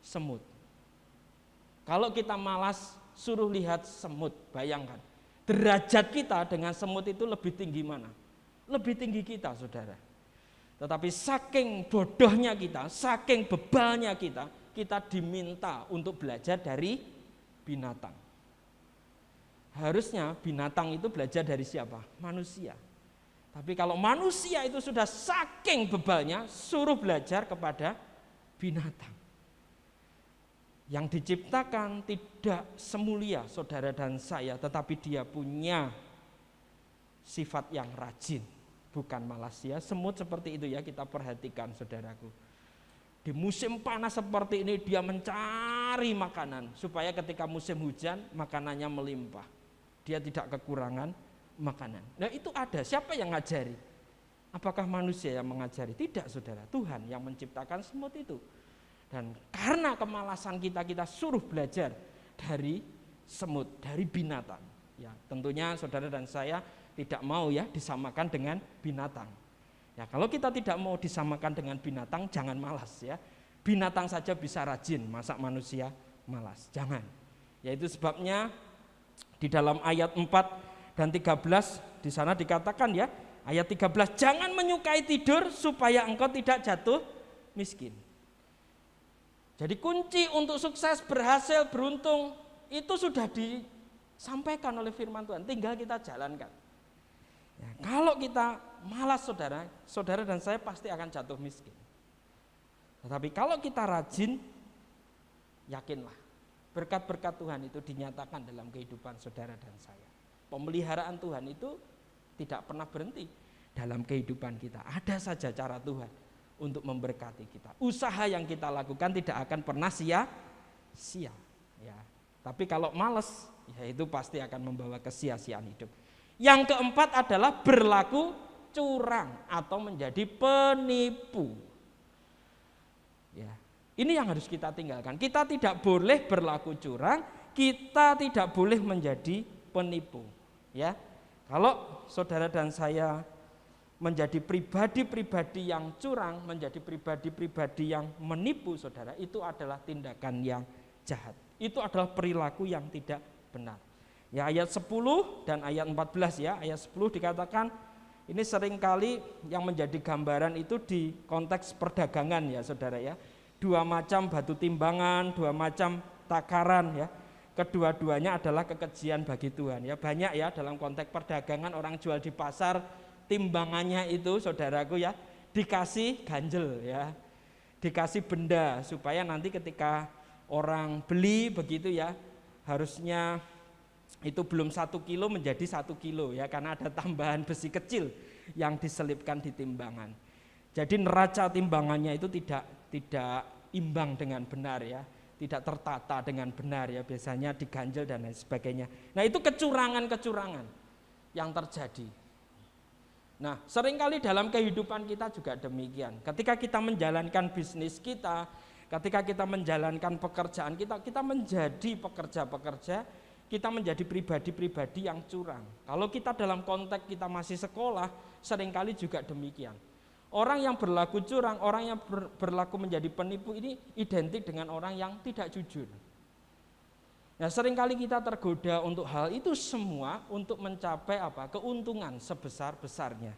Semut. Kalau kita malas, suruh lihat semut, bayangkan. Derajat kita dengan semut itu lebih tinggi mana? Lebih tinggi kita, saudara. Tetapi saking bodohnya kita, saking bebalnya kita diminta untuk belajar dari binatang. Harusnya binatang itu belajar dari siapa? Manusia. Tapi kalau manusia itu sudah saking bebalnya, suruh belajar kepada binatang. Yang diciptakan tidak semulia saudara dan saya, tetapi dia punya sifat yang rajin, bukan malas, ya. Semut seperti itu, ya, kita perhatikan, saudaraku. Di musim panas seperti ini dia mencari makanan supaya ketika musim hujan makanannya melimpah. Dia tidak kekurangan makanan. Nah, itu ada. Siapa yang ngajari? Apakah manusia yang mengajari? Tidak, saudara. Tuhan yang menciptakan semut itu. Dan karena kemalasan kita suruh belajar dari semut, dari binatang. Ya, tentunya saudara dan saya tidak mau, ya, disamakan dengan binatang. Ya, kalau kita tidak mau disamakan dengan binatang, jangan malas, ya. Binatang saja bisa rajin, masa manusia malas? Jangan. Yaitu sebabnya di dalam ayat 4 dan 13 di sana dikatakan, ya, ayat 13, jangan menyukai tidur supaya engkau tidak jatuh miskin. Jadi kunci untuk sukses, berhasil, beruntung itu sudah disampaikan oleh firman Tuhan, tinggal kita jalankan. Ya, kalau kita malas, saudara dan saya pasti akan jatuh miskin. Tetapi kalau kita rajin, yakinlah berkat-berkat Tuhan itu dinyatakan dalam kehidupan saudara dan saya. Pemeliharaan Tuhan itu tidak pernah berhenti dalam kehidupan kita. Ada saja cara Tuhan untuk memberkati kita. Usaha yang kita lakukan tidak akan pernah sia-sia. Ya. Tapi kalau malas, ya itu pasti akan membawa kesia-siaan hidup. Yang keempat adalah berlaku curang atau menjadi penipu. Ya. Ini yang harus kita tinggalkan. Kita tidak boleh berlaku curang, kita tidak boleh menjadi penipu. Ya, kalau saudara dan saya menjadi pribadi-pribadi yang curang, menjadi pribadi-pribadi yang menipu saudara, itu adalah tindakan yang jahat. Itu adalah perilaku yang tidak benar. Ya, ayat 10 dan ayat 14 ya. Ayat 10 dikatakan ini seringkali yang menjadi gambaran itu di konteks perdagangan ya saudara ya. 2 macam batu timbangan, 2 macam takaran ya. Kedua-duanya adalah kekejian bagi Tuhan ya. Banyak ya dalam konteks perdagangan orang jual di pasar, timbangannya itu saudaraku ya dikasih ganjel ya, dikasih benda supaya nanti ketika orang beli begitu ya, harusnya itu belum 1 kilo menjadi 1 kilo ya, karena ada tambahan besi kecil yang diselipkan di timbangan. Jadi neraca timbangannya itu tidak imbang dengan benar ya, tidak tertata dengan benar ya, biasanya diganjel dan lain sebagainya. Nah, itu kecurangan-kecurangan yang terjadi. Nah, seringkali dalam kehidupan kita juga demikian. Ketika kita menjalankan bisnis kita, ketika kita menjalankan pekerjaan kita, kita menjadi pekerja-pekerja, kita menjadi pribadi-pribadi yang curang. Kalau kita dalam konteks kita masih sekolah, seringkali juga demikian. Orang yang berlaku curang, orang yang berlaku menjadi penipu ini identik dengan orang yang tidak jujur. Nah, seringkali kita tergoda untuk hal itu semua untuk mencapai apa? Keuntungan sebesar-besarnya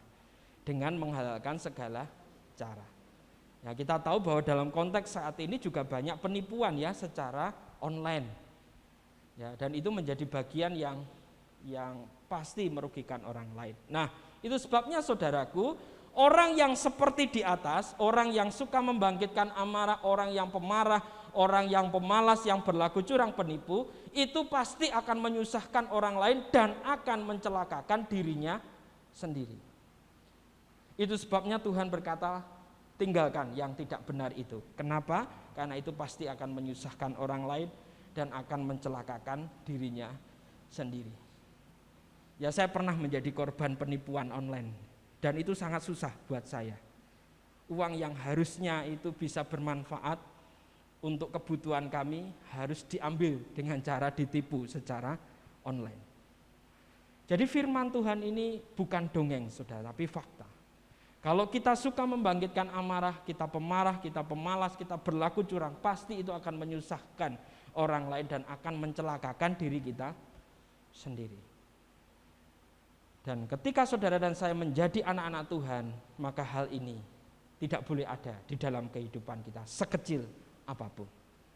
dengan menghalalkan segala cara. Ya, kita tahu bahwa dalam konteks saat ini juga banyak penipuan ya secara online. Ya, dan itu menjadi bagian yang pasti merugikan orang lain. Nah, itu sebabnya saudaraku, orang yang seperti di atas, orang yang suka membangkitkan amarah, orang yang pemarah, orang yang pemalas, yang berlaku curang, penipu, itu pasti akan menyusahkan orang lain dan akan mencelakakan dirinya sendiri. Itu sebabnya Tuhan berkata, tinggalkan yang tidak benar itu. Kenapa? Karena itu pasti akan menyusahkan orang lain dan akan mencelakakan dirinya sendiri. Ya, saya pernah menjadi korban penipuan online. Dan itu sangat susah buat saya. Uang yang harusnya itu bisa bermanfaat untuk kebutuhan kami harus diambil dengan cara ditipu secara online. Jadi firman Tuhan ini bukan dongeng saudara, tapi fakta. Kalau kita suka membangkitkan amarah, kita pemarah, kita pemalas, kita berlaku curang, pasti itu akan menyusahkan orang lain dan akan mencelakakan diri kita sendiri. Dan ketika saudara dan saya menjadi anak-anak Tuhan, maka hal ini tidak boleh ada di dalam kehidupan kita, sekecil apapun.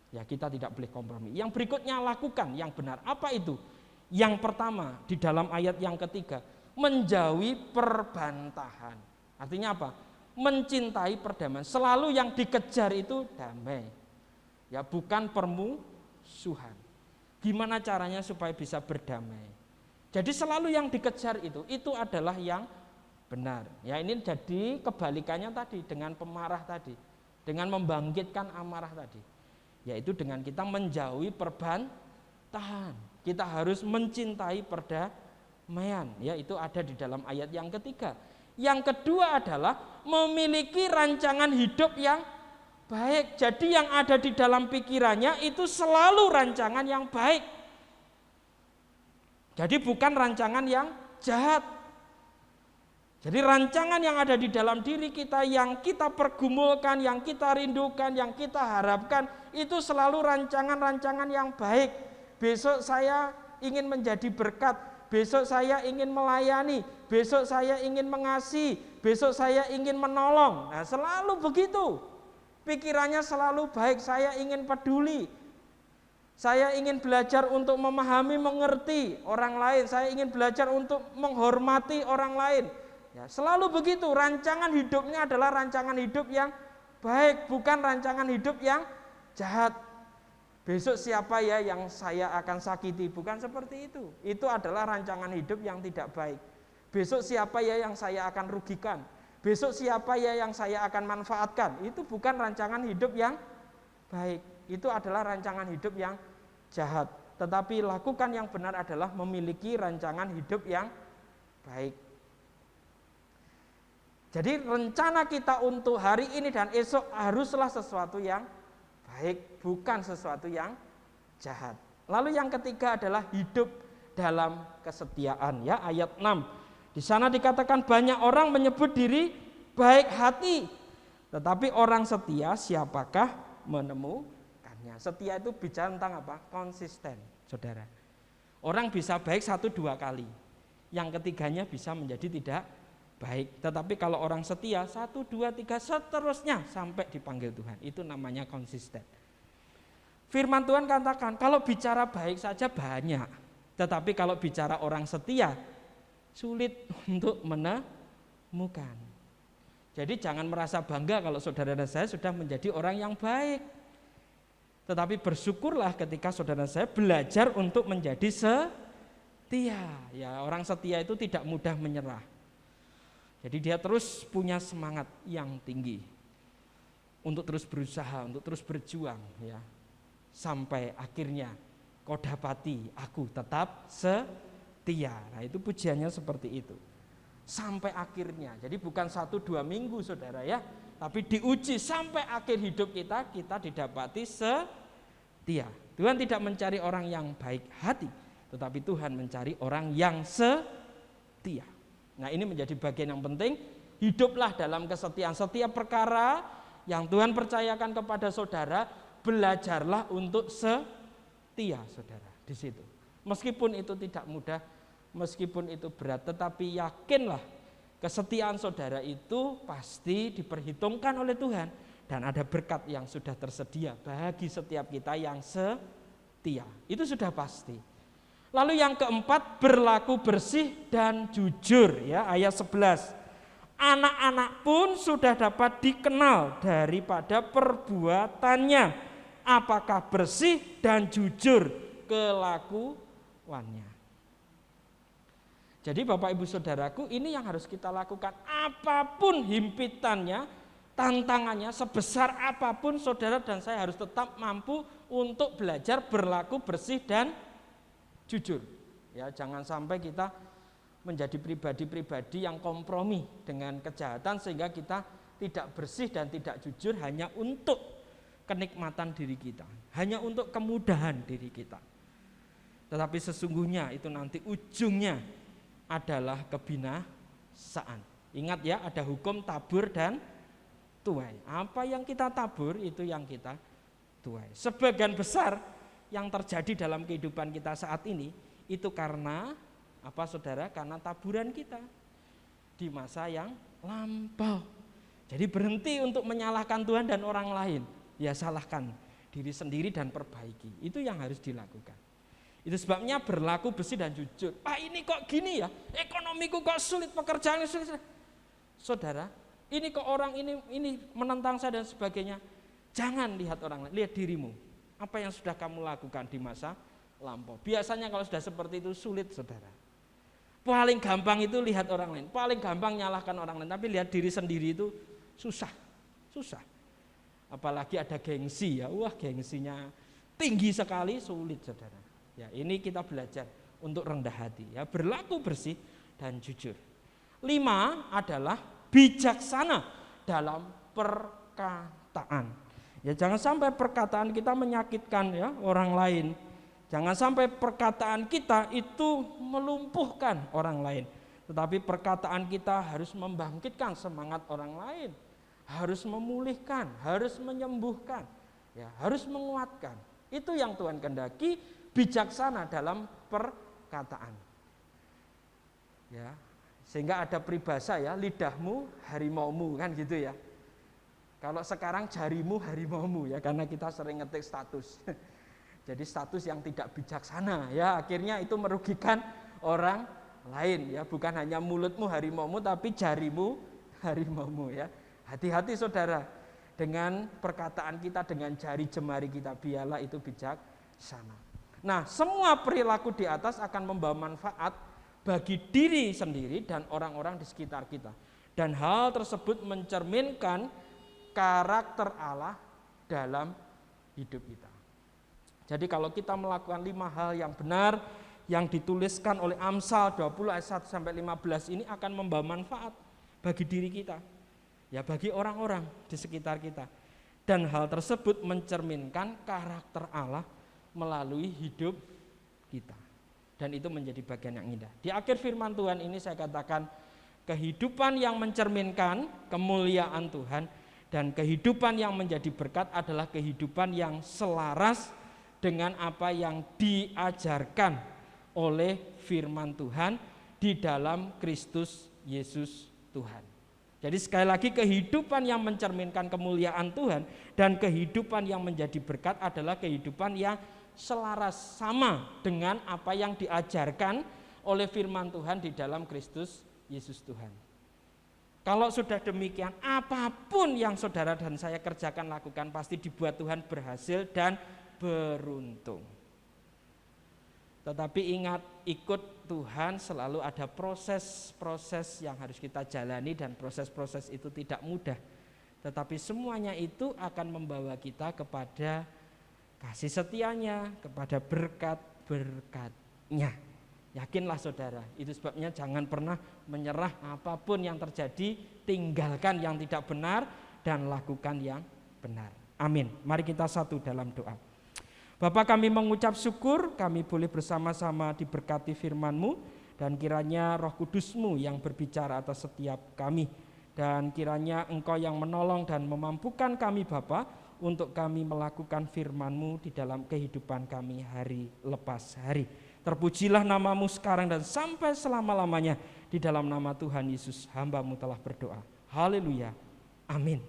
Ya, kita tidak boleh kompromi. Yang berikutnya, lakukan yang benar. Apa itu? Yang pertama, di dalam ayat yang ketiga, menjauhi perbantahan. Artinya apa? Mencintai perdamaian. Selalu yang dikejar itu damai. Ya, bukan permusuhan. Gimana caranya supaya bisa berdamai? Jadi selalu yang dikejar itu adalah yang benar. Ya, ini jadi kebalikannya tadi dengan pemarah tadi, dengan membangkitkan amarah tadi. Yaitu dengan kita menjauhi perbantahan. Kita harus mencintai perdamaian. Ya, itu ada di dalam ayat yang ketiga. Yang kedua adalah memiliki rancangan hidup yang baik. Jadi yang ada di dalam pikirannya itu selalu rancangan yang baik. Jadi bukan rancangan yang jahat. Jadi rancangan yang ada di dalam diri kita, yang kita pergumulkan, yang kita rindukan, yang kita harapkan, itu selalu rancangan-rancangan yang baik. Besok saya ingin menjadi berkat, besok saya ingin melayani, besok saya ingin mengasihi, besok saya ingin menolong. Nah, selalu begitu. Pikirannya selalu baik, saya ingin peduli. Saya ingin belajar untuk memahami, mengerti orang lain. Saya ingin belajar untuk menghormati orang lain. Ya, selalu begitu. Rancangan hidupnya adalah rancangan hidup yang baik, bukan rancangan hidup yang jahat. Besok siapa ya yang saya akan sakiti? Bukan seperti itu. Itu adalah rancangan hidup yang tidak baik. Besok siapa ya yang saya akan rugikan? Besok siapa ya yang saya akan manfaatkan? Itu bukan rancangan hidup yang baik. Itu adalah rancangan hidup yang jahat. Tetapi lakukan yang benar adalah memiliki rancangan hidup yang baik. Jadi rencana kita untuk hari ini dan esok haruslah sesuatu yang baik, bukan sesuatu yang jahat. Lalu yang ketiga adalah hidup dalam kesetiaan, ya, ayat 6. Di sana dikatakan banyak orang menyebut diri baik hati, tetapi orang setia siapakah menemukannya? Setia itu bicara tentang apa? Konsisten, saudara. Orang bisa baik 1-2 kali, yang ketiganya bisa menjadi tidak baik. Tetapi kalau orang setia 1, 2, 3 seterusnya sampai dipanggil Tuhan, itu namanya konsisten. Firman Tuhan katakan kalau bicara baik saja banyak, tetapi kalau bicara orang setia sulit untuk menemukan. Jadi jangan merasa bangga kalau saudara dan saya sudah menjadi orang yang baik. Tetapi bersyukurlah ketika saudara saya belajar untuk menjadi setia. Ya, orang setia itu tidak mudah menyerah. Jadi dia terus punya semangat yang tinggi untuk terus berusaha, untuk terus berjuang, ya. Sampai akhirnya kau dapati aku tetap setia. Nah, itu pujiannya seperti itu. Sampai akhirnya. Jadi bukan 1-2 minggu saudara, ya, tapi diuji sampai akhir hidup kita didapati setia. Tuhan tidak mencari orang yang baik hati, tetapi Tuhan mencari orang yang setia. Nah, ini menjadi bagian yang penting. Hiduplah dalam kesetiaan. Setiap perkara yang Tuhan percayakan kepada saudara, belajarlah untuk setia, saudara, di situ. Meskipun itu tidak mudah, meskipun itu berat, tetapi yakinlah kesetiaan saudara itu pasti diperhitungkan oleh Tuhan dan ada berkat yang sudah tersedia bagi setiap kita yang setia. Itu sudah pasti. Lalu yang keempat, berlaku bersih dan jujur, ya, ayat 11. Anak-anak pun sudah dapat dikenal daripada perbuatannya, apakah bersih dan jujur kelakuannya. Jadi Bapak Ibu Saudaraku, ini yang harus kita lakukan. Apapun himpitannya, tantangannya, sebesar apapun saudara dan saya harus tetap mampu untuk belajar berlaku bersih dan jujur. Ya, jangan sampai kita menjadi pribadi-pribadi yang kompromi dengan kejahatan sehingga kita tidak bersih dan tidak jujur hanya untuk kenikmatan diri kita, hanya untuk kemudahan diri kita. Tetapi sesungguhnya itu nanti ujungnya adalah kebinasaan. Ingat ya, ada hukum tabur dan tuai. Apa yang kita tabur itu yang kita tuai. Sebagian besar yang terjadi dalam kehidupan kita saat ini itu karena apa saudara? Karena taburan kita di masa yang lampau. Jadi berhenti untuk menyalahkan Tuhan dan orang lain. Ya, salahkan diri sendiri dan perbaiki. Itu yang harus dilakukan. Itu sebabnya berlaku bersih dan jujur. Pak, ini kok gini ya? Ekonomiku kok sulit, pekerjaannya sulit. Saudara, ini kok orang ini menentang saya dan sebagainya. Jangan lihat orang lain, lihat dirimu. Apa yang sudah kamu lakukan di masa lampau. Biasanya kalau sudah seperti itu sulit, saudara. Paling gampang itu lihat orang lain, paling gampang nyalahkan orang lain, tapi lihat diri sendiri itu susah. Apalagi ada gengsi, ya, wah gengsinya tinggi sekali, sulit, saudara. Ya, ini kita belajar untuk rendah hati, ya, berlaku bersih dan jujur. 5 adalah bijaksana dalam perkataan. Ya, jangan sampai perkataan kita menyakitkan, ya, orang lain. Jangan sampai perkataan kita itu melumpuhkan orang lain. Tetapi perkataan kita harus membangkitkan semangat orang lain. Harus memulihkan, harus menyembuhkan, ya, harus menguatkan. Itu yang Tuhan kehendaki, bijaksana dalam perkataan. Ya, sehingga ada peribahasa, ya, lidahmu harimaumu, kan gitu ya. Kalau sekarang jarimu harimaumu, ya, karena kita sering ngetik status. Jadi status yang tidak bijaksana, ya, akhirnya itu merugikan orang lain, ya, bukan hanya mulutmu harimaumu tapi jarimu harimaumu, ya. Hati-hati saudara dengan perkataan kita, dengan jari jemari kita, biarlah itu bijaksana. Nah, semua perilaku di atas akan membawa manfaat bagi diri sendiri dan orang-orang di sekitar kita. Dan hal tersebut mencerminkan karakter Allah dalam hidup kita. Jadi kalau kita melakukan 5 hal yang benar yang dituliskan oleh Amsal 20 ayat 1-15 ini akan membawa manfaat bagi diri kita. Ya, bagi orang-orang di sekitar kita. Dan hal tersebut mencerminkan karakter Allah melalui hidup kita. Dan itu menjadi bagian yang indah. Di akhir firman Tuhan ini saya katakan, kehidupan yang mencerminkan kemuliaan Tuhan dan kehidupan yang menjadi berkat adalah kehidupan yang selaras dengan apa yang diajarkan oleh firman Tuhan di dalam Kristus Yesus Tuhan. Jadi sekali lagi, kehidupan yang mencerminkan kemuliaan Tuhan dan kehidupan yang menjadi berkat adalah kehidupan yang selaras sama dengan apa yang diajarkan oleh firman Tuhan di dalam Kristus Yesus Tuhan. Kalau sudah demikian, apapun yang saudara dan saya kerjakan, lakukan, pasti dibuat Tuhan berhasil dan beruntung. Tetapi ingat, ikut Tuhan selalu ada proses-proses yang harus kita jalani, dan proses-proses itu tidak mudah. Tetapi semuanya itu akan membawa kita kepada kasih setianya, kepada berkat-berkatnya. Yakinlah saudara, itu sebabnya jangan pernah menyerah apapun yang terjadi, tinggalkan yang tidak benar dan lakukan yang benar. Amin. Mari kita satu dalam doa. Bapa, kami mengucap syukur, kami boleh bersama-sama diberkati firman-Mu, dan kiranya Roh Kudus-Mu yang berbicara atas setiap kami, dan kiranya Engkau yang menolong dan memampukan kami Bapa, untuk kami melakukan firman-Mu di dalam kehidupan kami hari lepas hari. Terpujilah nama-Mu sekarang dan sampai selama-lamanya. Di dalam nama Tuhan Yesus hamba-Mu telah berdoa. Haleluya. Amin.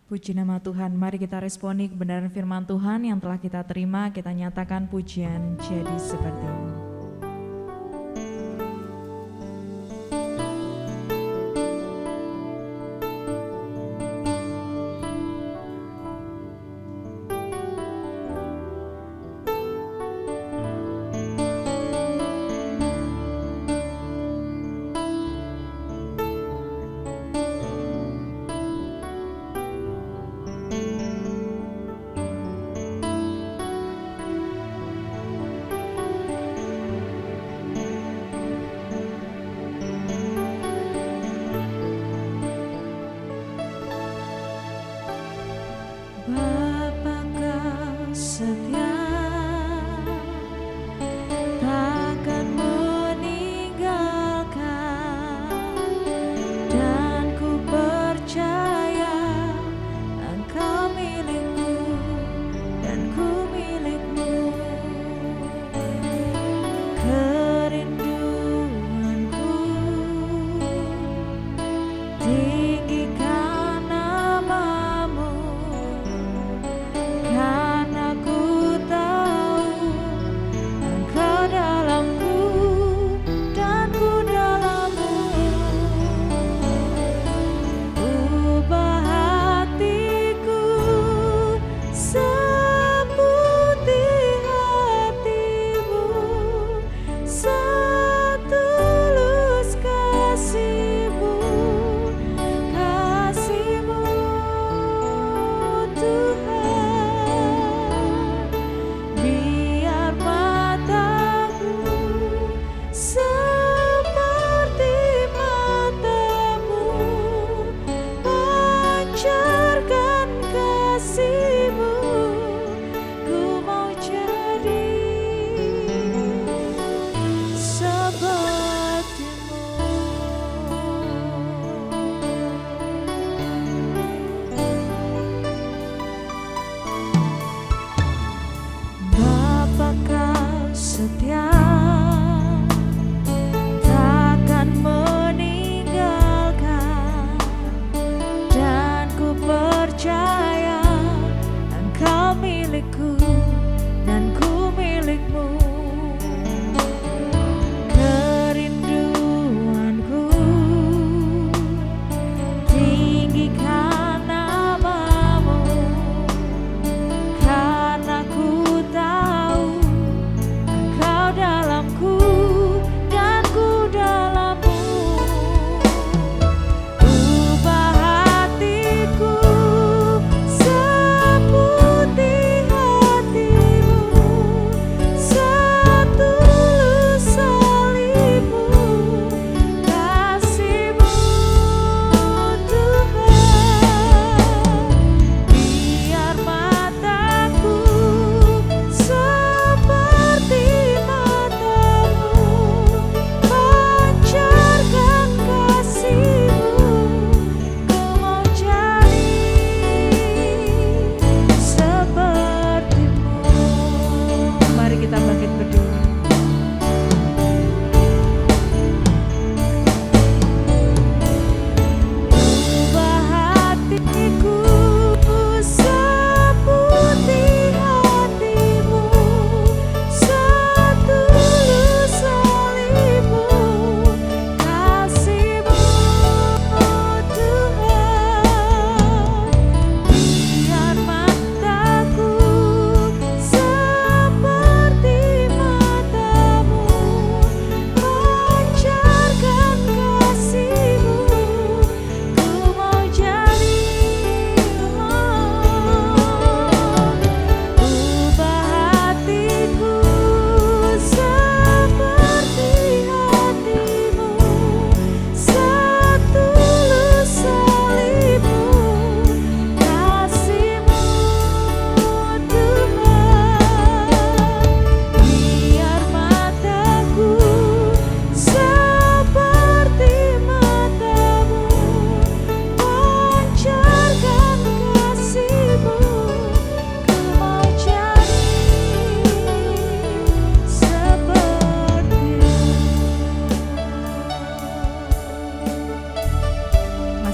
Puji nama Tuhan, mari kita responi kebenaran firman Tuhan yang telah kita terima, kita nyatakan pujian jadi seperti ini.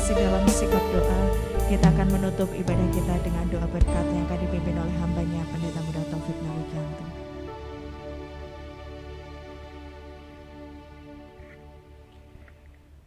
masih dalam sikap doa, kita akan menutup ibadah kita dengan doa berkat yang akan dipimpin oleh hambanya Pendeta Muda Taufik Nawijanto.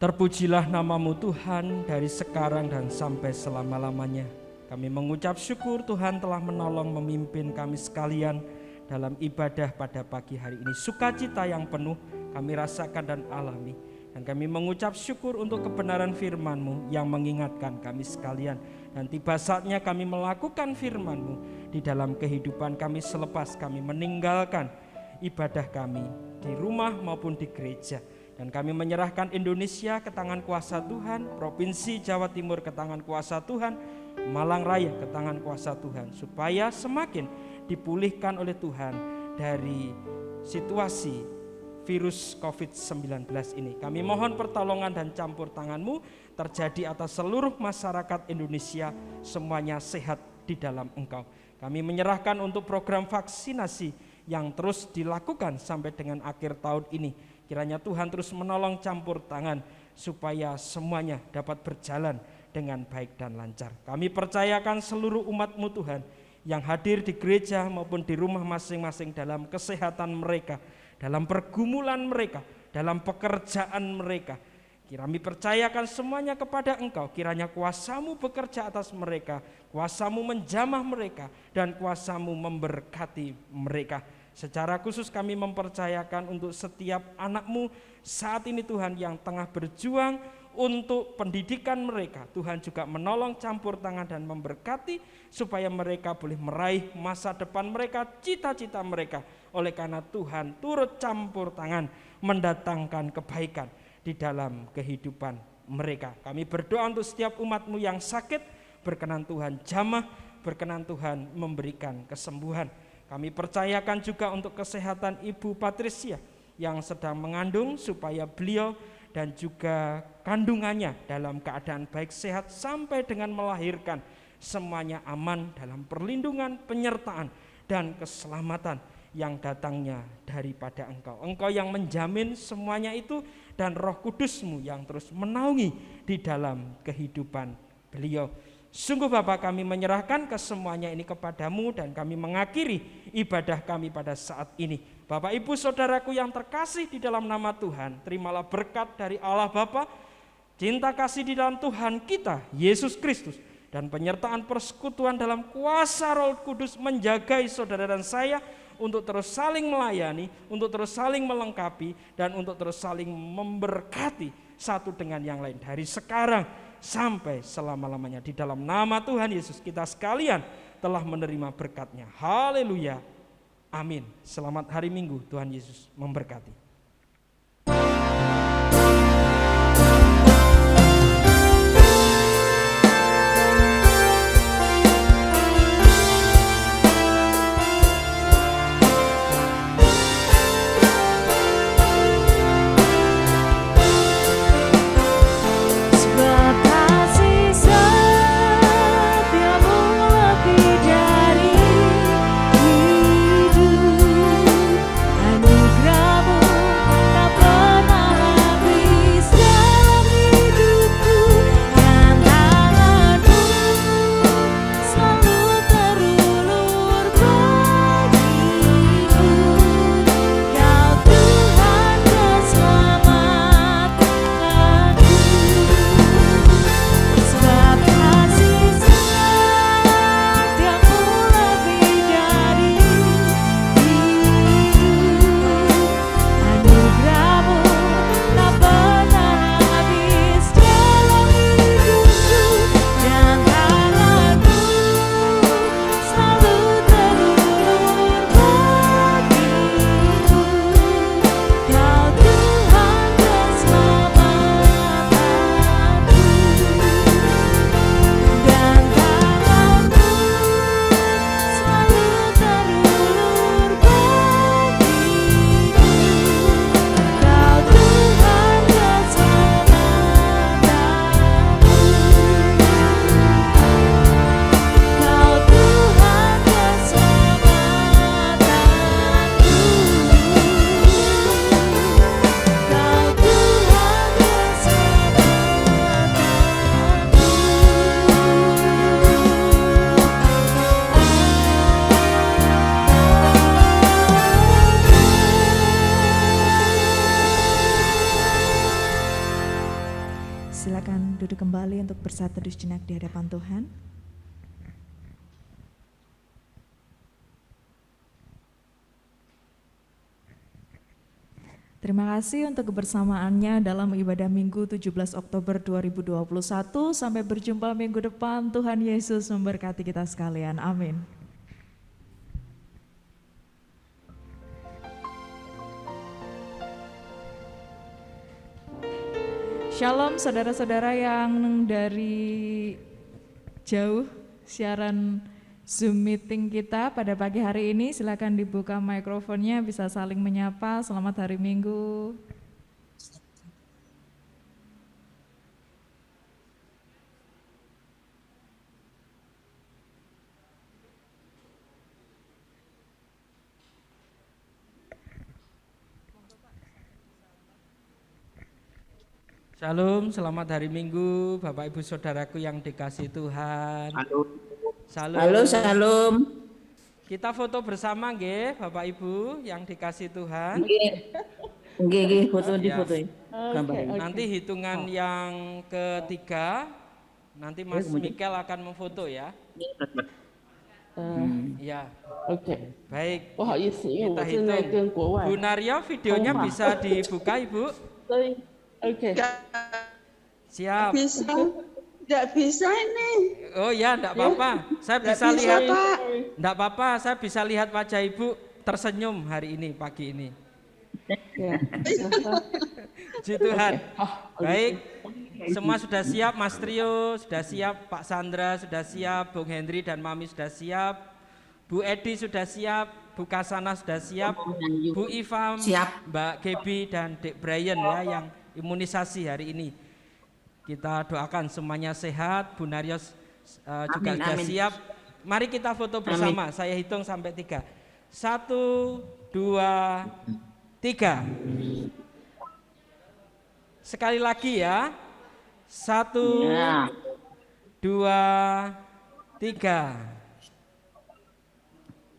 Terpujilah namamu Tuhan dari sekarang dan sampai selama-lamanya. Kami mengucap syukur Tuhan telah menolong memimpin kami sekalian dalam ibadah pada pagi hari ini. Sukacita yang penuh kami rasakan dan alami. Dan kami mengucap syukur untuk kebenaran firman-Mu yang mengingatkan kami sekalian. Dan tiba saatnya kami melakukan firman-Mu di dalam kehidupan kami selepas kami meninggalkan ibadah kami di rumah maupun di gereja. Dan kami menyerahkan Indonesia ke tangan kuasa Tuhan, Provinsi Jawa Timur ke tangan kuasa Tuhan, Malang Raya ke tangan kuasa Tuhan, supaya semakin dipulihkan oleh Tuhan dari situasi virus COVID-19 ini. Kami mohon pertolongan dan campur tangan-Mu terjadi atas seluruh masyarakat Indonesia, semuanya sehat di dalam Engkau. Kami menyerahkan untuk program vaksinasi yang terus dilakukan sampai dengan akhir tahun ini. Kiranya Tuhan terus menolong campur tangan supaya semuanya dapat berjalan dengan baik dan lancar. Kami percayakan seluruh umat-Mu Tuhan yang hadir di gereja maupun di rumah masing-masing dalam kesehatan mereka, dalam pergumulan mereka, dalam pekerjaan mereka. Kami percayakan semuanya kepada Engkau. Kiranya kuasa-Mu bekerja atas mereka, kuasa-Mu menjamah mereka, dan kuasa-Mu memberkati mereka. Secara khusus kami mempercayakan untuk setiap anak-Mu saat ini Tuhan yang tengah berjuang untuk pendidikan mereka. Tuhan juga menolong campur tangan dan memberkati supaya mereka boleh meraih masa depan mereka, cita-cita mereka. Oleh karena Tuhan turut campur tangan mendatangkan kebaikan di dalam kehidupan mereka. Kami berdoa untuk setiap umat-Mu yang sakit, berkenan Tuhan jamah, berkenan Tuhan memberikan kesembuhan. Kami percayakan juga untuk kesehatan Ibu Patricia yang sedang mengandung supaya beliau dan juga kandungannya dalam keadaan baik sehat sampai dengan melahirkan, semuanya aman dalam perlindungan, penyertaan dan keselamatan yang datangnya daripada Engkau. Engkau yang menjamin semuanya itu dan Roh Kudus-Mu yang terus menaungi di dalam kehidupan beliau. Sungguh Bapa, kami menyerahkan kesemuanya ini kepadamu dan kami mengakhiri ibadah kami pada saat ini. Bapak Ibu Saudaraku yang terkasih di dalam nama Tuhan, terimalah berkat dari Allah Bapa, cinta kasih di dalam Tuhan kita Yesus Kristus, dan penyertaan persekutuan dalam kuasa Roh Kudus menjagai saudara dan saya untuk terus saling melayani, untuk terus saling melengkapi, dan untuk terus saling memberkati satu dengan yang lain dari sekarang sampai selama-lamanya. Di dalam nama Tuhan Yesus kita sekalian telah menerima berkat-Nya. Haleluya. Amin. Selamat hari Minggu. Tuhan Yesus memberkati. Anugerah-Mu silakan duduk kembali untuk bersatu sejenak di hadapan Tuhan. Terima kasih untuk kebersamaannya dalam ibadah Minggu 17 Oktober 2021. Sampai berjumpa minggu depan. Tuhan Yesus memberkati kita sekalian. Amin. Shalom saudara-saudara yang dari jauh siaran Zoom meeting kita pada pagi hari ini, silakan dibuka mikrofonnya, bisa saling menyapa. Selamat hari Minggu. Shalom, selamat hari Minggu, Bapak Ibu Saudaraku yang dikasihi Tuhan. Shalom. Halo, shalom. Kita foto bersama nggih, Bapak Ibu yang dikasihi Tuhan. Nggih, foto Ya. difotoin. Gambar. Nanti hitungan yang ketiga, nanti Mas Mikel akan memfoto ya. Ya, OK， baik. 不好意思，因为 Kita 我正在 hitung. 跟国外 Bu Naryo, videonya Toma. bisa dibuka Ibu. 所以 OK， Siap. Bisa, nggak bisa ini. Oh ya, enggak apa-apa. Saya Nggak bisa bisa, lihat. Pak. Enggak apa-apa, saya bisa lihat wajah Ibu tersenyum hari ini, pagi ini. 对， Puji Tuhan. 好， Baik, semua sudah siap, Mas Trio sudah siap, Pak Sandra sudah siap, Bung Henry dan Mami sudah siap, Bu Edi sudah siap, Bu Kasana sudah siap, Bu Iva, Siap. Mbak Gebi dan Dek Brian ya yang imunisasi hari ini. Kita doakan semuanya sehat, Bu Naryos juga Amin, sudah amin. siap. Mari kita foto bersama, saya hitung sampai 3. 1, 2, 3. Sekali lagi ya. 1, Ya. 2, 3.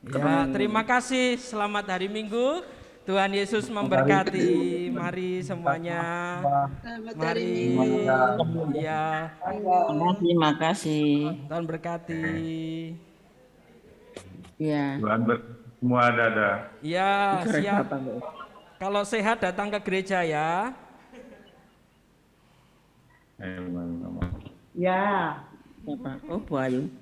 Ya, terima kasih. Selamat hari Minggu. Tuhan Yesus memberkati. Mari semuanya. Selamat hari Mari. Minggu. Ya, Terima kasih. Tuhan berkati. Ya. Tuhan semua ada. Ya, siap. Kalau sehat datang ke gereja ya. Amin. Ya. Bapak. Oh, Bu Ayu.